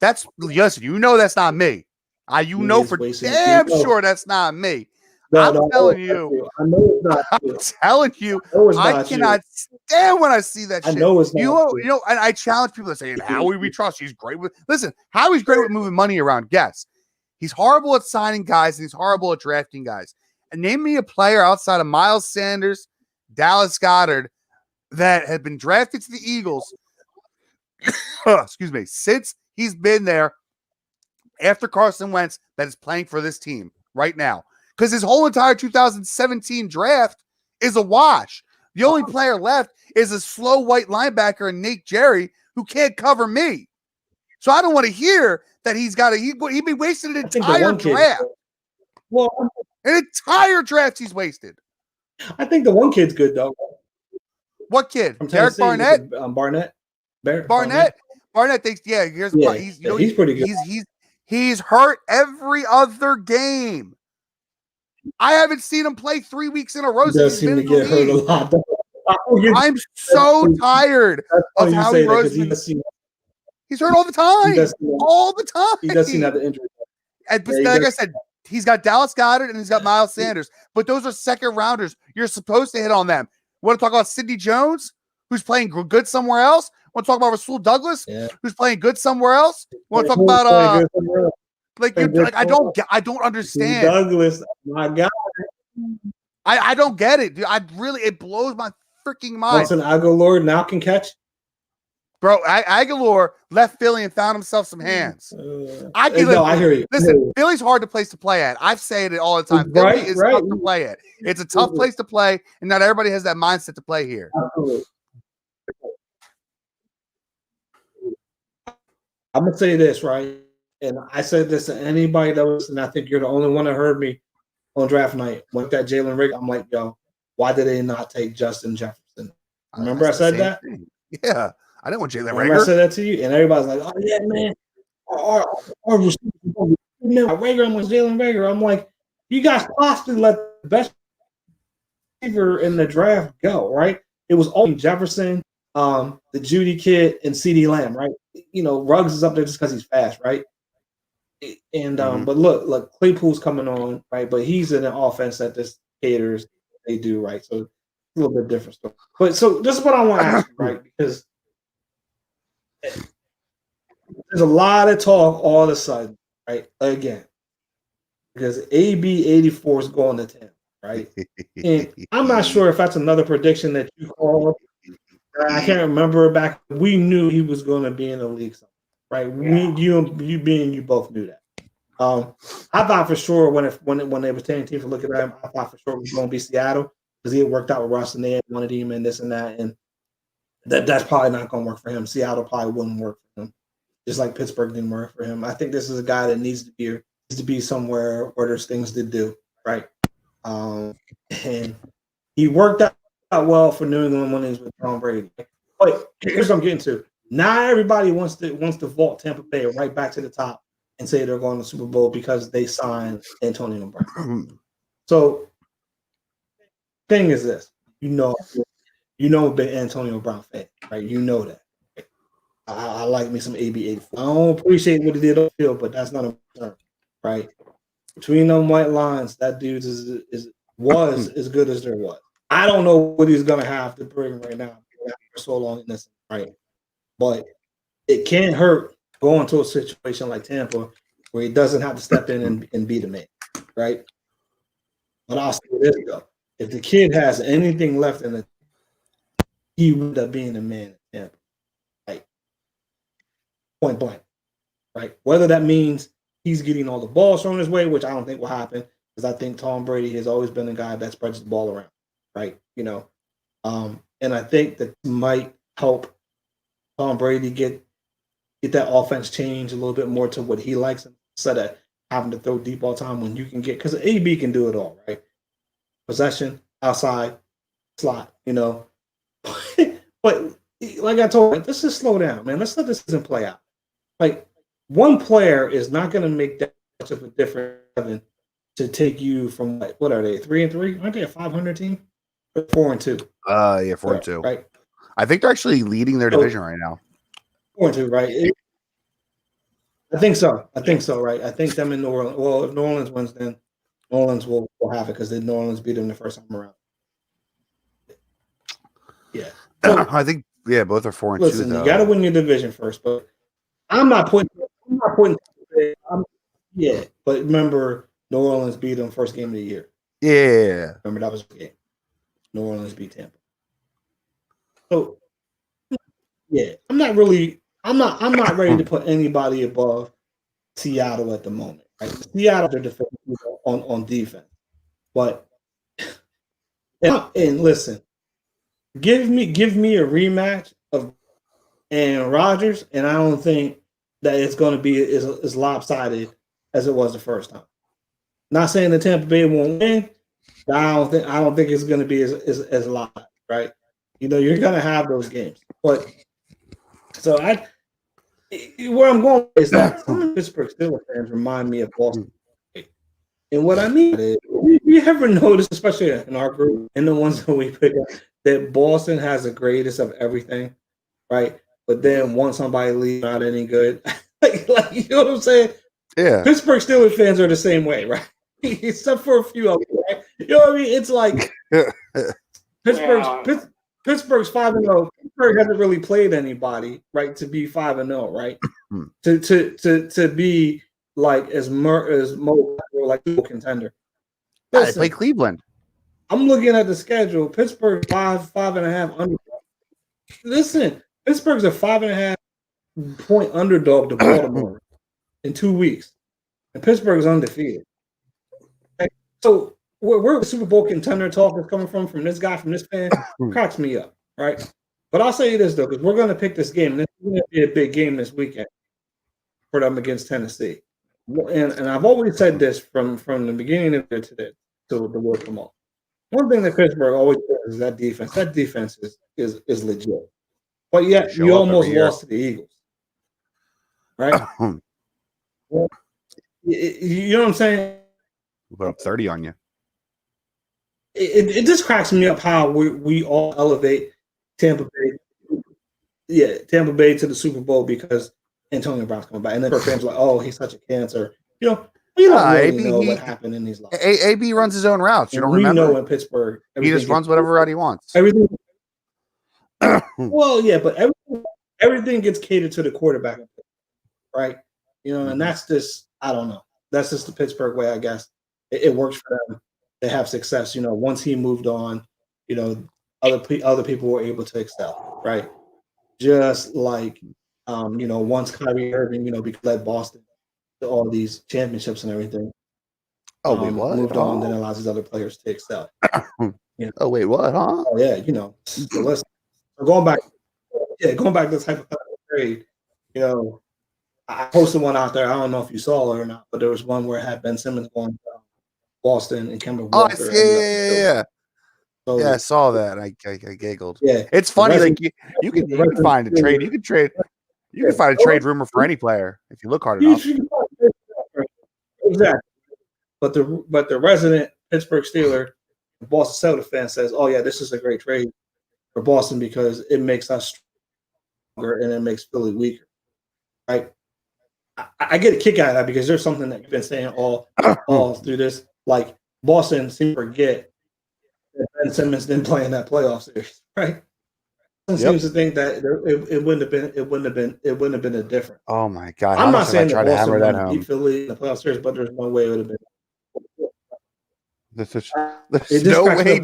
That's yes, that's not me. For damn sure that's not me. I'm telling you. I know it's not I'm true. telling you. I cannot stand when I see that shit. I know it's not true. You know, and I challenge people that say, and Howie we trust. He's great with listen, Howie's great with moving money around. Yes. He's horrible at signing guys, and he's horrible at drafting guys. And name me a player outside of Miles Sanders, Dallas Goedert, that had been drafted to the Eagles. Excuse me, since he's been there after Carson Wentz that is playing for this team right now. Because his whole entire 2017 draft is a wash. The only player left is a slow white linebacker and Nate Jerry who can't cover me. So I don't want to hear that he'd be wasting an entire draft. Well, an entire draft he's wasted. I think the one kid's good though. What kid? From Derek Tennessee, Barnett? Barnett. Barnett thinks, yeah, he's pretty good. He's hurt every other game. I haven't seen him play 3 weeks in a row. He does seem to get hurt a lot. I'm so tired of Howie Roseman. He's hurt all the time. All the time. He does seem to have the injury. And like I said, he's got Dallas Goedert and he's got Miles Sanders. But those are second rounders. You're supposed to hit on them. Want to talk about Sidney Jones, who's playing good somewhere else? Want to talk about Rasul Douglas, who's playing good somewhere else? Want to talk about I don't understand. Douglas, my God. I don't get it, dude. It blows my freaking mind. Wilson Aguilar now can catch. Bro, Aguilar left Philly and found himself some hands. I hear you. Listen, Philly's hard to place to play at. I've said it all the time. Philly is tough to play at. It's a tough place to play, and not everybody has that mindset to play here. Absolutely. I'm going to say this, right? And I said this to anybody that was, and I think you're the only one that heard me on draft night. When that Jalen Rigg, I'm like, yo, why did they not take Justin Jefferson? Remember I said that? Yeah. I didn't want Jalen Rigg. I said that to you, and everybody's like, oh, yeah, man. Our Rager, I'm with Jalen Rager. I'm like, you guys possibly let the best receiver in the draft go, right? It was only Jefferson, the Judy kid, and CeeDee Lamb, right? You know, Ruggs is up there just because he's fast, right? And but look, Claypool's coming on, right? But he's in an offense that this caters they do, right? So it's a little bit different story. But so this is what I want to ask you, right? Because there's a lot of talk all of a sudden, right? Again, because AB84 is going to 10, right? And I'm not sure if that's another prediction that you called. I can't remember back. We knew he was going to be in the league, right? You both knew that. I thought for sure when they were taking teams to look at him, I thought for sure it was going to be Seattle because he had worked out with Russ and they had wanted him and this and that, and that's probably not going to work for him. Seattle probably wouldn't work for him, just like Pittsburgh didn't work for him. I think this is a guy that needs to be somewhere where there's things to do, right? And he worked out well for New England when he was with Tom Brady. But here's what I'm getting to. Not everybody wants to vault Tampa Bay right back to the top and say they're going to the Super Bowl because they signed Antonio Brown. So, thing is this, you know, I've been Antonio Brown fan, right? You know that. Right? I like me some AB84. I don't appreciate what he did on the field, but that's not a concern, right? Between them white lines, that dude was as good as there was. I don't know what he's gonna have to bring right now for so long in this, right? But it can't hurt going to a situation like Tampa where he doesn't have to step in and be the man, right? But I'll say this though: if the kid has anything left in it, he would end up being the man in Tampa, right? Point blank, right? Whether that means he's getting all the balls thrown his way, which I don't think will happen, because I think Tom Brady has always been a guy that spreads the ball around. Right, you know, and I think that might help Tom Brady get that offense change a little bit more to what he likes instead of having to throw deep all the time when you can get, because AB can do it all, right? Possession, outside, slot, you know. But like I told you, let's just slow down, man. Let's let this season play out. Like one player is not going to make that much of a difference to take you from what are they 3-3? Aren't they a 500 team? 4-2. Yeah, 4-2. Right. I think they're actually leading their division right now. 4-2, right? I think so. Right. I think them in New Orleans. Well, if New Orleans wins, then New Orleans will have it because New Orleans beat them the first time around. Yeah. So, I think both are 4-2. Listen, though. you got to win your division first, but I'm not putting. But remember, New Orleans beat them first game of the year. Yeah. Remember that was the game. New Orleans beat Tampa. So I'm not ready to put anybody above Seattle at the moment. Right? Seattle they're defensive on defense, but and listen, give me a rematch of Aaron Rodgers, and I don't think that it's going to be as lopsided as it was the first time. Not saying that Tampa Bay won't win, but I don't think it's going to be as live, right? You're going to have those games, but so where I'm going is that some of the Pittsburgh Steelers fans remind me of Boston. And what I mean is, you ever notice, especially in our group and the ones that we pick up, that Boston has the greatest of everything, right? But then once somebody leaves, not any good. like you know what I'm saying? Yeah. Pittsburgh Steelers fans are the same way, right? Except for a few of them, right? You know what I mean? It's like Pittsburgh's 5-0. Pittsburgh hasn't really played anybody, right? To be 5-0, right? to be like as like a contender. They play Cleveland. I'm looking at the schedule. Pittsburgh 5.5 under. Listen, Pittsburgh's a 5.5 point underdog to Baltimore in 2 weeks, and Pittsburgh's undefeated. Okay? So where the Super Bowl contender talk is coming from this guy, from this fan, cracks me up, right? But I'll say this though, because we're going to pick this game. This is going to be a big game this weekend for them against Tennessee. And I've always said this from the beginning of it to the word come on. One thing that Pittsburgh always does is that defense. That defense is legit. But yet you almost lost to the Eagles. Right? You know what I'm saying? We'll put up 30 on you. It just cracks me up how we all elevate Tampa Bay. Yeah, Tampa Bay to the Super Bowl because Antonio Brown's coming back. And then fans are like, oh, he's such a cancer. You don't really know what happened in these lives. AB runs his own routes. You don't remember? We know in Pittsburgh. He just runs whatever route he wants. Everything. Well, yeah, but everything gets catered to the quarterback, right? And that's just, I don't know. That's just the Pittsburgh way, I guess. It works for them. They have success. Once he moved on, other people were able to excel, right? Just like, once Kyrie Irving, led Boston to all these championships and everything. Oh, wait, what? Moved on, then allows these other players to excel. Oh, wait, what? Huh? Oh, yeah, So listen, going back to this hypothetical trade, I posted one out there. I don't know if you saw it or not, but there was one where it had Ben Simmons going to Boston and Kemba Walker. Oh, yeah. So, yeah, I saw that. I giggled. Yeah, it's funny. Like you can find a trade. You can find a trade rumor for any player if you look hard enough. Exactly. But the resident Pittsburgh Steeler, Boston Celtics fan says, "Oh yeah, this is a great trade for Boston because it makes us stronger and it makes Philly weaker." Right? I get a kick out of that because there's something that you've been saying all through this. Like Boston seems to forget that Ben Simmons didn't play in that playoff series, right? Seems to think that it wouldn't have been a different. Oh my God! I'm not saying that Boston would beat Philly in the playoff series, but there's no way it would have been. There's no way.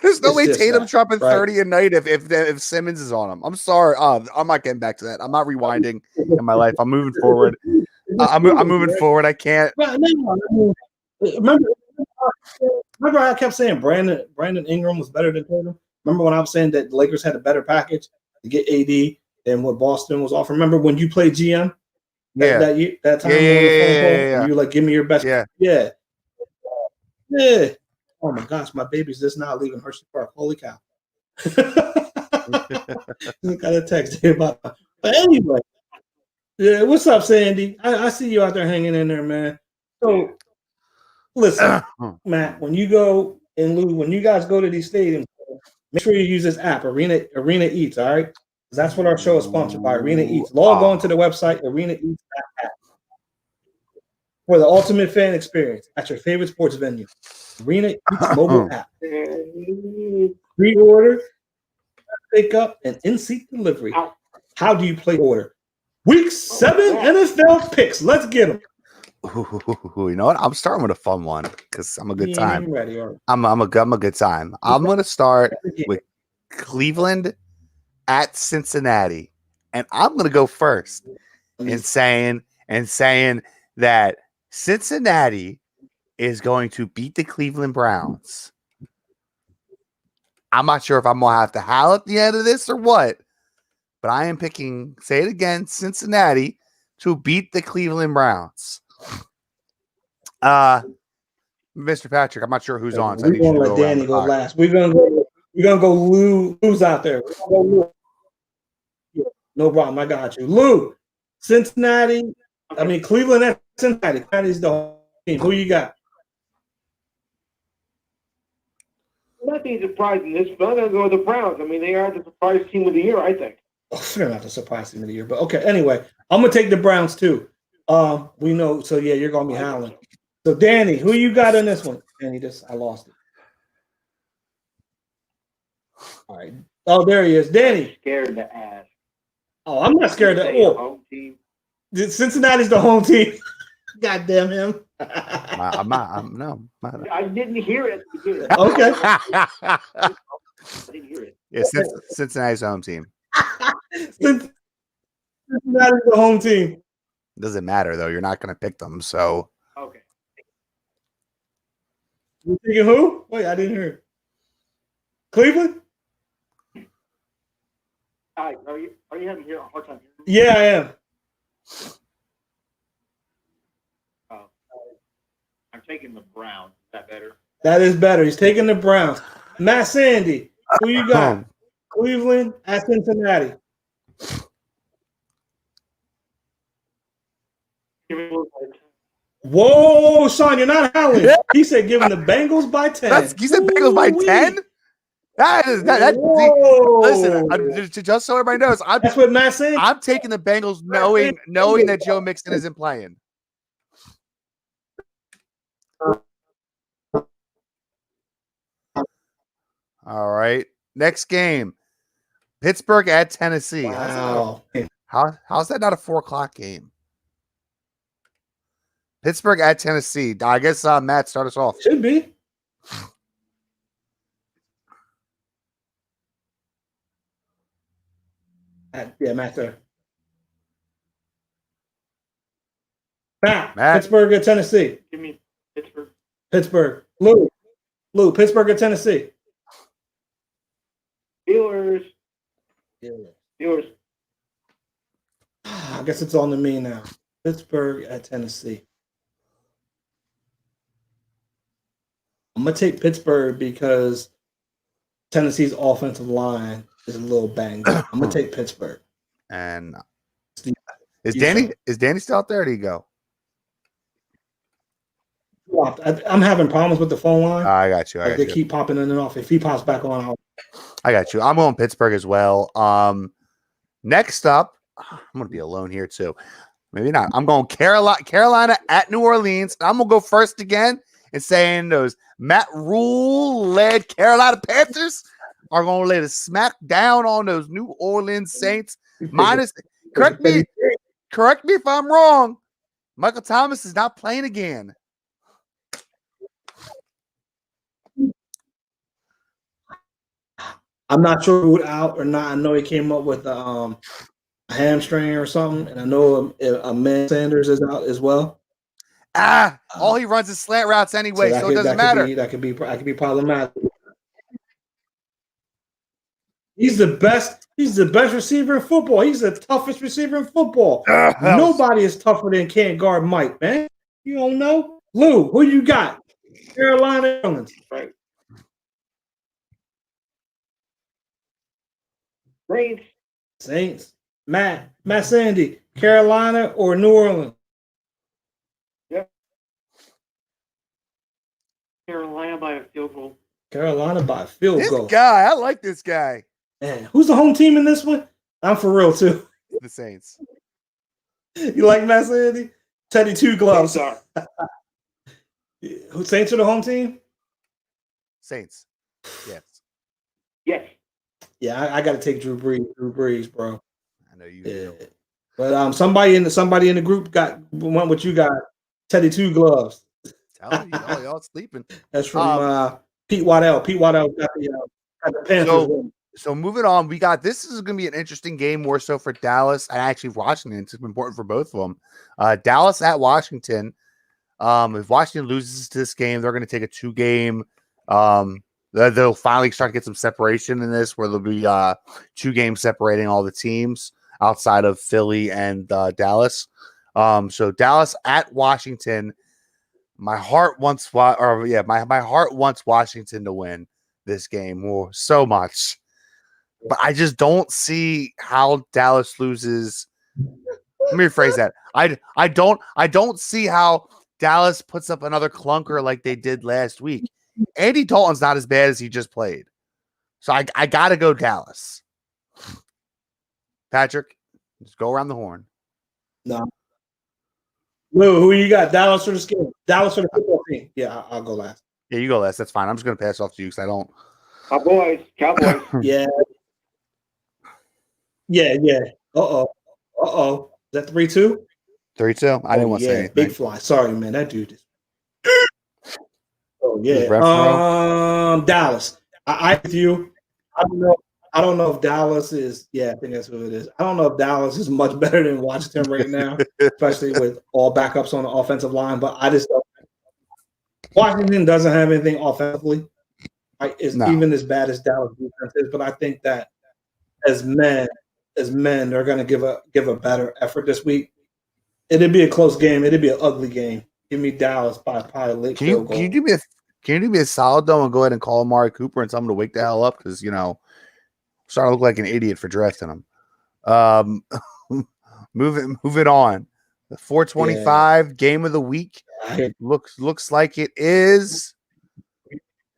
There's no way Tatum's dropping 30 a night if Simmons is on him. I'm sorry. I'm not getting back to that. I'm not rewinding in my life. I'm moving forward. I'm moving forward. I can't. Remember I kept saying Brandon Ingram was better than Tatum? Remember when I was saying that the Lakers had a better package to get AD than what Boston was offering? Remember when you played GM? That time on the phone call, you were like, give me your best. Yeah. Oh my gosh, my baby's just now leaving Hershey Park. Holy cow. Got a text here about that. But anyway. Yeah, what's up, Sandy? I see you out there hanging in there, man. So listen, Matt, when you go and Lou, when you guys go to these stadiums, make sure you use this app, Arena Eats, all right? That's what our show is sponsored by, Arena Eats. Log on to the website, Arena Eats app. for the ultimate fan experience at your favorite sports venue. Arena Eats mobile app. Pre-order, pick up, and in-seat delivery. How do you place order? Week 7 NFL picks. Let's get them. Ooh, you know what? I'm starting with a fun one because I'm a good time. Ready, right. I'm a good time. I'm gonna start with Cleveland at Cincinnati, and I'm gonna go first in saying that Cincinnati is going to beat the Cleveland Browns. I'm not sure if I'm gonna have to howl at the end of this or what, but I am picking, say it again, Cincinnati to beat the Cleveland Browns. Mr. Patrick, I'm not sure who's on. So we're gonna let Danny go last. We're gonna go Lou's out there. No problem. I got you. Lou, Cincinnati. I mean Cleveland at Cincinnati. Cincinnati's the home team. Who you got? Nothing surprising this, but I'm going to go with the Browns. I mean, they are the surprise team of the year, I think. Oh, they're not the surprise team of the year, but okay. Anyway, I'm gonna take the Browns too. We know. So yeah, you're gonna be howling. So Danny, who you got in this one? Danny, I lost it. All right. Oh, there he is, Danny. I'm scared to ask. Oh, I'm not scared to. Home team. Cincinnati's the home team. God damn him. No. I didn't hear it. Okay. I didn't hear it. Yeah, Cincinnati's home team. Cincinnati's the home team. Doesn't matter though. You're not going to pick them, so. Okay. You thinking who? Wait, I didn't hear it. Cleveland? Are you having a hard time hearing me? Yeah, I am. I'm taking the Browns. Is that better? That is better. He's taking the Browns. Matt Sandy, who you got? Cleveland at Cincinnati. Whoa, Sean, you're not howling. He said giving the Bengals by 10. He said Bengals by 10? Listen, just so everybody knows, that's what Matt said. I'm taking the Bengals knowing that Joe Mixon isn't playing. All right. Next game. Pittsburgh at Tennessee. Wow. How's that not a 4:00 game? Pittsburgh at Tennessee. I guess Matt, start us off. Should be. Yeah, Matt there. Matt. Pittsburgh at Tennessee. Give me Pittsburgh. Pittsburgh. Lou, Pittsburgh at Tennessee. Steelers. I guess it's on to me now. Pittsburgh at Tennessee. I'm going to take Pittsburgh because Tennessee's offensive line is a little banged up. I'm going to take Pittsburgh. And is Danny still out there or did he go? I'm having problems with the phone line. I got you. They keep popping in and off. If he pops back on, I got you. I'm going Pittsburgh as well. Next up, I'm going to be alone here too. Maybe not. I'm going Carolina at New Orleans. I'm going to go first again and saying those Matt Rule-led Carolina Panthers are going to lay the smack down on those New Orleans Saints. Correct me if I'm wrong. Michael Thomas is not playing again. I'm not sure who out or not. I know he came up with a hamstring or something, and I know Emmanuel Sanders is out as well. All he runs is slant routes anyway, so it doesn't matter. That could be problematic. He's the best receiver in football. He's the toughest receiver in football. Nobody is tougher than can't guard Mike, man. You don't know? Lou, who you got? Carolina Orleans. Right. Saints. Matt Sandy, Carolina or New Orleans? Yep. Carolina by a field goal. Carolina by a field goal. This guy, I like this guy. Man, who's the home team in this one? I'm for real too. The Saints. You like Matt Sandy? Teddy Two Gloves. Sorry. Who Saints are the home team? Saints. Yes. Yes. Yeah, I got to take Drew Brees, bro. I know you Yeah. do. But somebody in the group went what you got. Teddy Two Gloves. Tell you, y'all sleeping. That's from Pete Waddell. Pete Waddell got the Panthers win. So moving on, this is going to be an interesting game more so for Dallas and actually Washington. It's important for both of them. Dallas at Washington. If Washington loses to this game, they're going to take a 2-game. They'll finally start to get some separation in this, where there'll be 2 games separating all the teams outside of Philly and Dallas. So Dallas at Washington. My heart wants my heart wants Washington to win this game so much. But I just don't see how Dallas loses. Let me rephrase that. I don't see how Dallas puts up another clunker like they did last week. Andy Dalton's not as bad as he just played. So I gotta go Dallas. Patrick, just go around the horn. No. Lou, who you got? Dallas or the Skins? Dallas or the football team? Yeah, I'll go last. Yeah, you go last. That's fine. I'm just gonna pass off to you because I don't. Cowboys. Yeah. Yeah. Uh-oh. Is that 3-2? 3-2. I didn't want to say anything. Big fly. Sorry, man. That dude is. Oh yeah. Dallas. I with you. I don't know if Dallas is. Yeah, I think that's what it is. I don't know if Dallas is much better than Washington right now, especially with all backups on the offensive line. But I just don't. Washington doesn't have anything offensively. Even as bad as Dallas defense is. But I think that as men, they're going to give a better effort this week. It'd be a close game. It'd be an ugly game. Give me Dallas by probably late field goal. Can you do me a solid though and go ahead and call Amari Cooper and tell him to wake the hell up because I'm starting to look like an idiot for drafting him. Moving on. The 425 game of the week looks like it is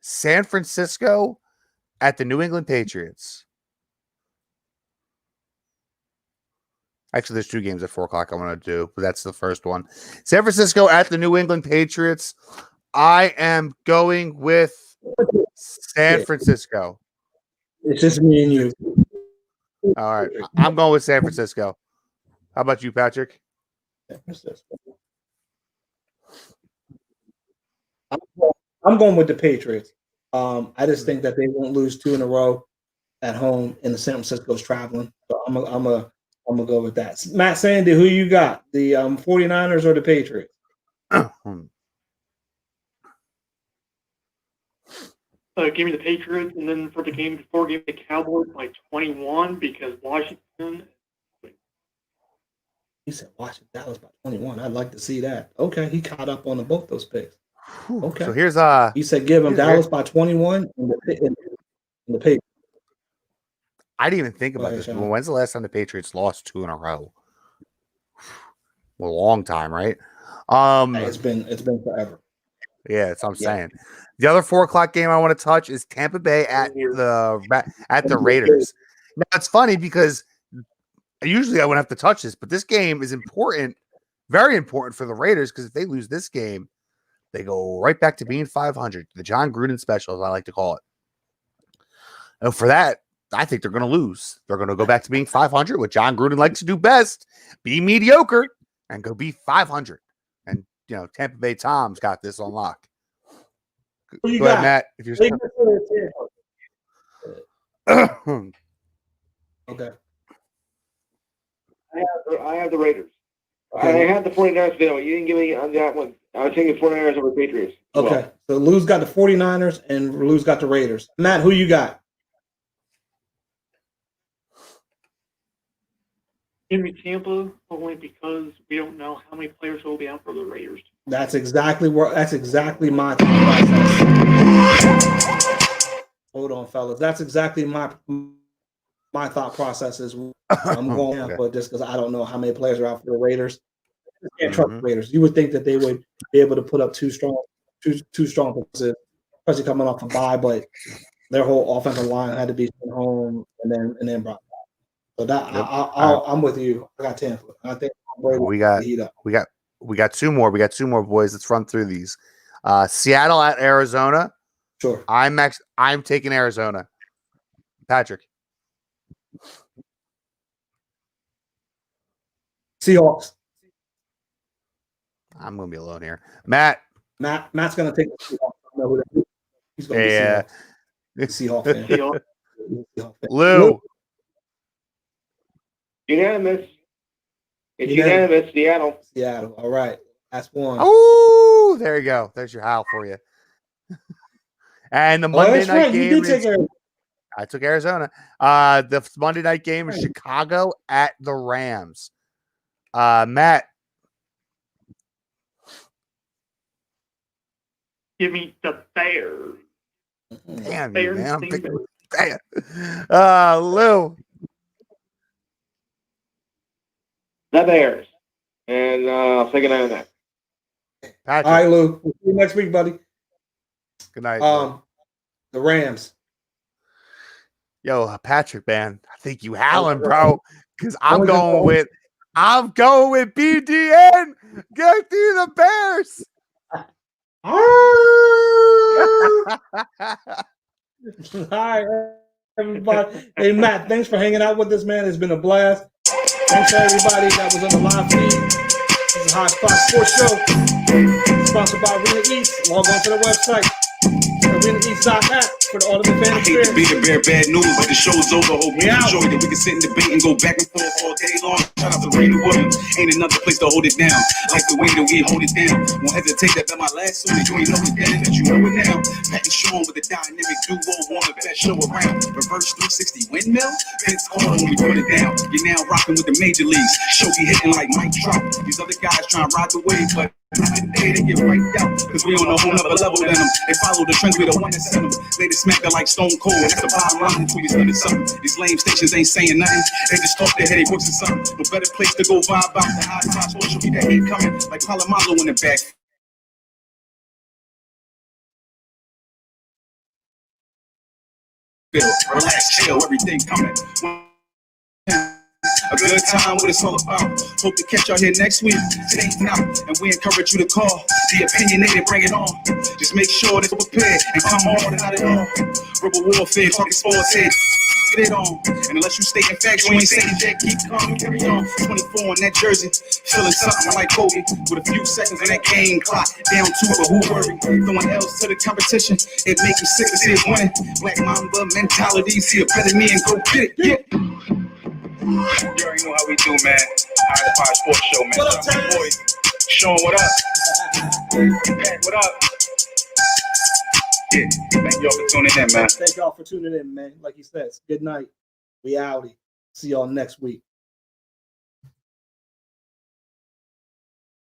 San Francisco at the New England Patriots. Actually, there's 2 games at 4:00 I want to do, but that's the first one. San Francisco at the New England Patriots. I am going with San Francisco. It's just me and you. All right. I'm going with San Francisco. How about you, Patrick? I'm going with the Patriots. I just think that they won't lose 2 in a row at home, and the San Francisco's traveling. So I'm gonna go with that. Matt Sandy, who you got? The 49ers or the Patriots? Give me the Patriots, and then for the game before, give me the Cowboys by 21 because Washington. He said Washington Dallas by 21. I'd like to see that. Okay, he caught up on both those picks. Okay. So here's he said give him Dallas by 21 and the Patriots. I didn't even think about this. Well, when's the last time the Patriots lost 2 in a row? Well, a long time, right? It's been forever. Yeah, that's what I'm saying. The other 4:00 game I want to touch is Tampa Bay at the Raiders. Now it's funny because usually I wouldn't have to touch this, but this game is important, very important for the Raiders because if they lose this game, they go right back to being 500. The John Gruden special, as I like to call it. And for that, I think they're going to lose. They're going to go back to being 500, what John Gruden likes to do best, be mediocre, and go be 500. And, Tampa Bay Tom's got this on lock. Go ahead, Matt. If you're okay. I have the Raiders. Okay. I had the 49ers video. You didn't give me on that one. I was thinking 49ers over Patriots. Okay. So Lou's got the 49ers and Lou's got the Raiders. Matt, who you got? Give me Tampa only because we don't know how many players will be out for the Raiders. That's exactly my process. Hold on, fellas. That's exactly my thought process is I'm going Tampa just because I don't know how many players are out for the Raiders. I can't trust the Raiders. You would think that they would be able to put up two strong positions, especially coming off a bye, but their whole offensive line had to be sent home and then brought back. So that I'm with you. I got Tampa. I think we We got two more. Boys. Let's run through these. Seattle at Arizona. Sure. I'm taking Arizona. Patrick. Seahawks. I'm gonna be alone here. Matt's gonna take the Seahawks. I know who that is. He's gonna be Seahawks fan. Seahawks. Seahawks fan. Lou. Unanimous. It's unanimous. Seattle. Seattle. All right. That's one. Oh, there you go. There's your howl for you. And the Monday night game. You did take Arizona. I took Arizona. The Monday night game is Chicago at the Rams. Matt. Give me the Bears. Damn you, Bears. man. I'm thinking, damn. Lou. The Bears. And I'll take it on that. Patrick. All right, Lou. We'll see you next week, buddy. Good night. Lou. The Rams. Yo, Patrick, man. I think you howling, bro. Because I'm going with BDN. Get through the Bears. All right, everybody. Hey, Matt, thanks for hanging out with us, man. It's been a blast. Thanks to everybody that was on the live feed. This is Hodge Podge Sports Show, sponsored by Arena East. Log on to the website, arenaeast.net, for the ultimate fan I hate to experience. be the bear bad news, but the show's over. Hope you enjoyed it. We can sit and debate and go back and forth all day long. Shout out to Raina Williams. Ain't another place to hold it down. Like the way that we hold it down. Won't hesitate that my last song. You ain't know it then, that you know it now. Pat and Sean with the dynamic duo on the best show around. Reverse 360 windmill. Vince Carter when we put it down. You're now rocking with the major leagues. Show be hitting like Mike Trout. These other guys trying to ride the wave, but today they get wiped out. Cause we on a whole nother level than them. They follow the trends, we the one that send them. They just smack that like Stone Cold. That's the bottom line until you study something. These lame stations ain't saying nothing. They just talk their headache books or something. No better place to go vibe out the high top sports. Show me that hate coming like Palomalo in the back. Relax, chill, everything coming. A good time, what it's all about. Hope to catch y'all here next week. Today's not, and we encourage you to call. The opinionated, bring it on. Just make sure that you're prepared and come on and not at all. Rebel warfare, talking sports head. Get it on. And unless you stating facts, you ain't saying that. Keep calm, carry on. 24 on that jersey, feeling something like Kobe. With a few seconds on that game clock, down two, but who worry? Throwing L's to the competition, it make you sick to see it winning. Black Mamba mentality, see a better me and go get it. Yeah. You already know how we do, man. Hodge Podge Sports Show, man. What up, Terrence? Boys. Sean, what up? Pat, what up? Yeah, thank y'all for tuning in, man. Thank y'all for tuning in, man. Like he says, good night. We outie. See y'all next week.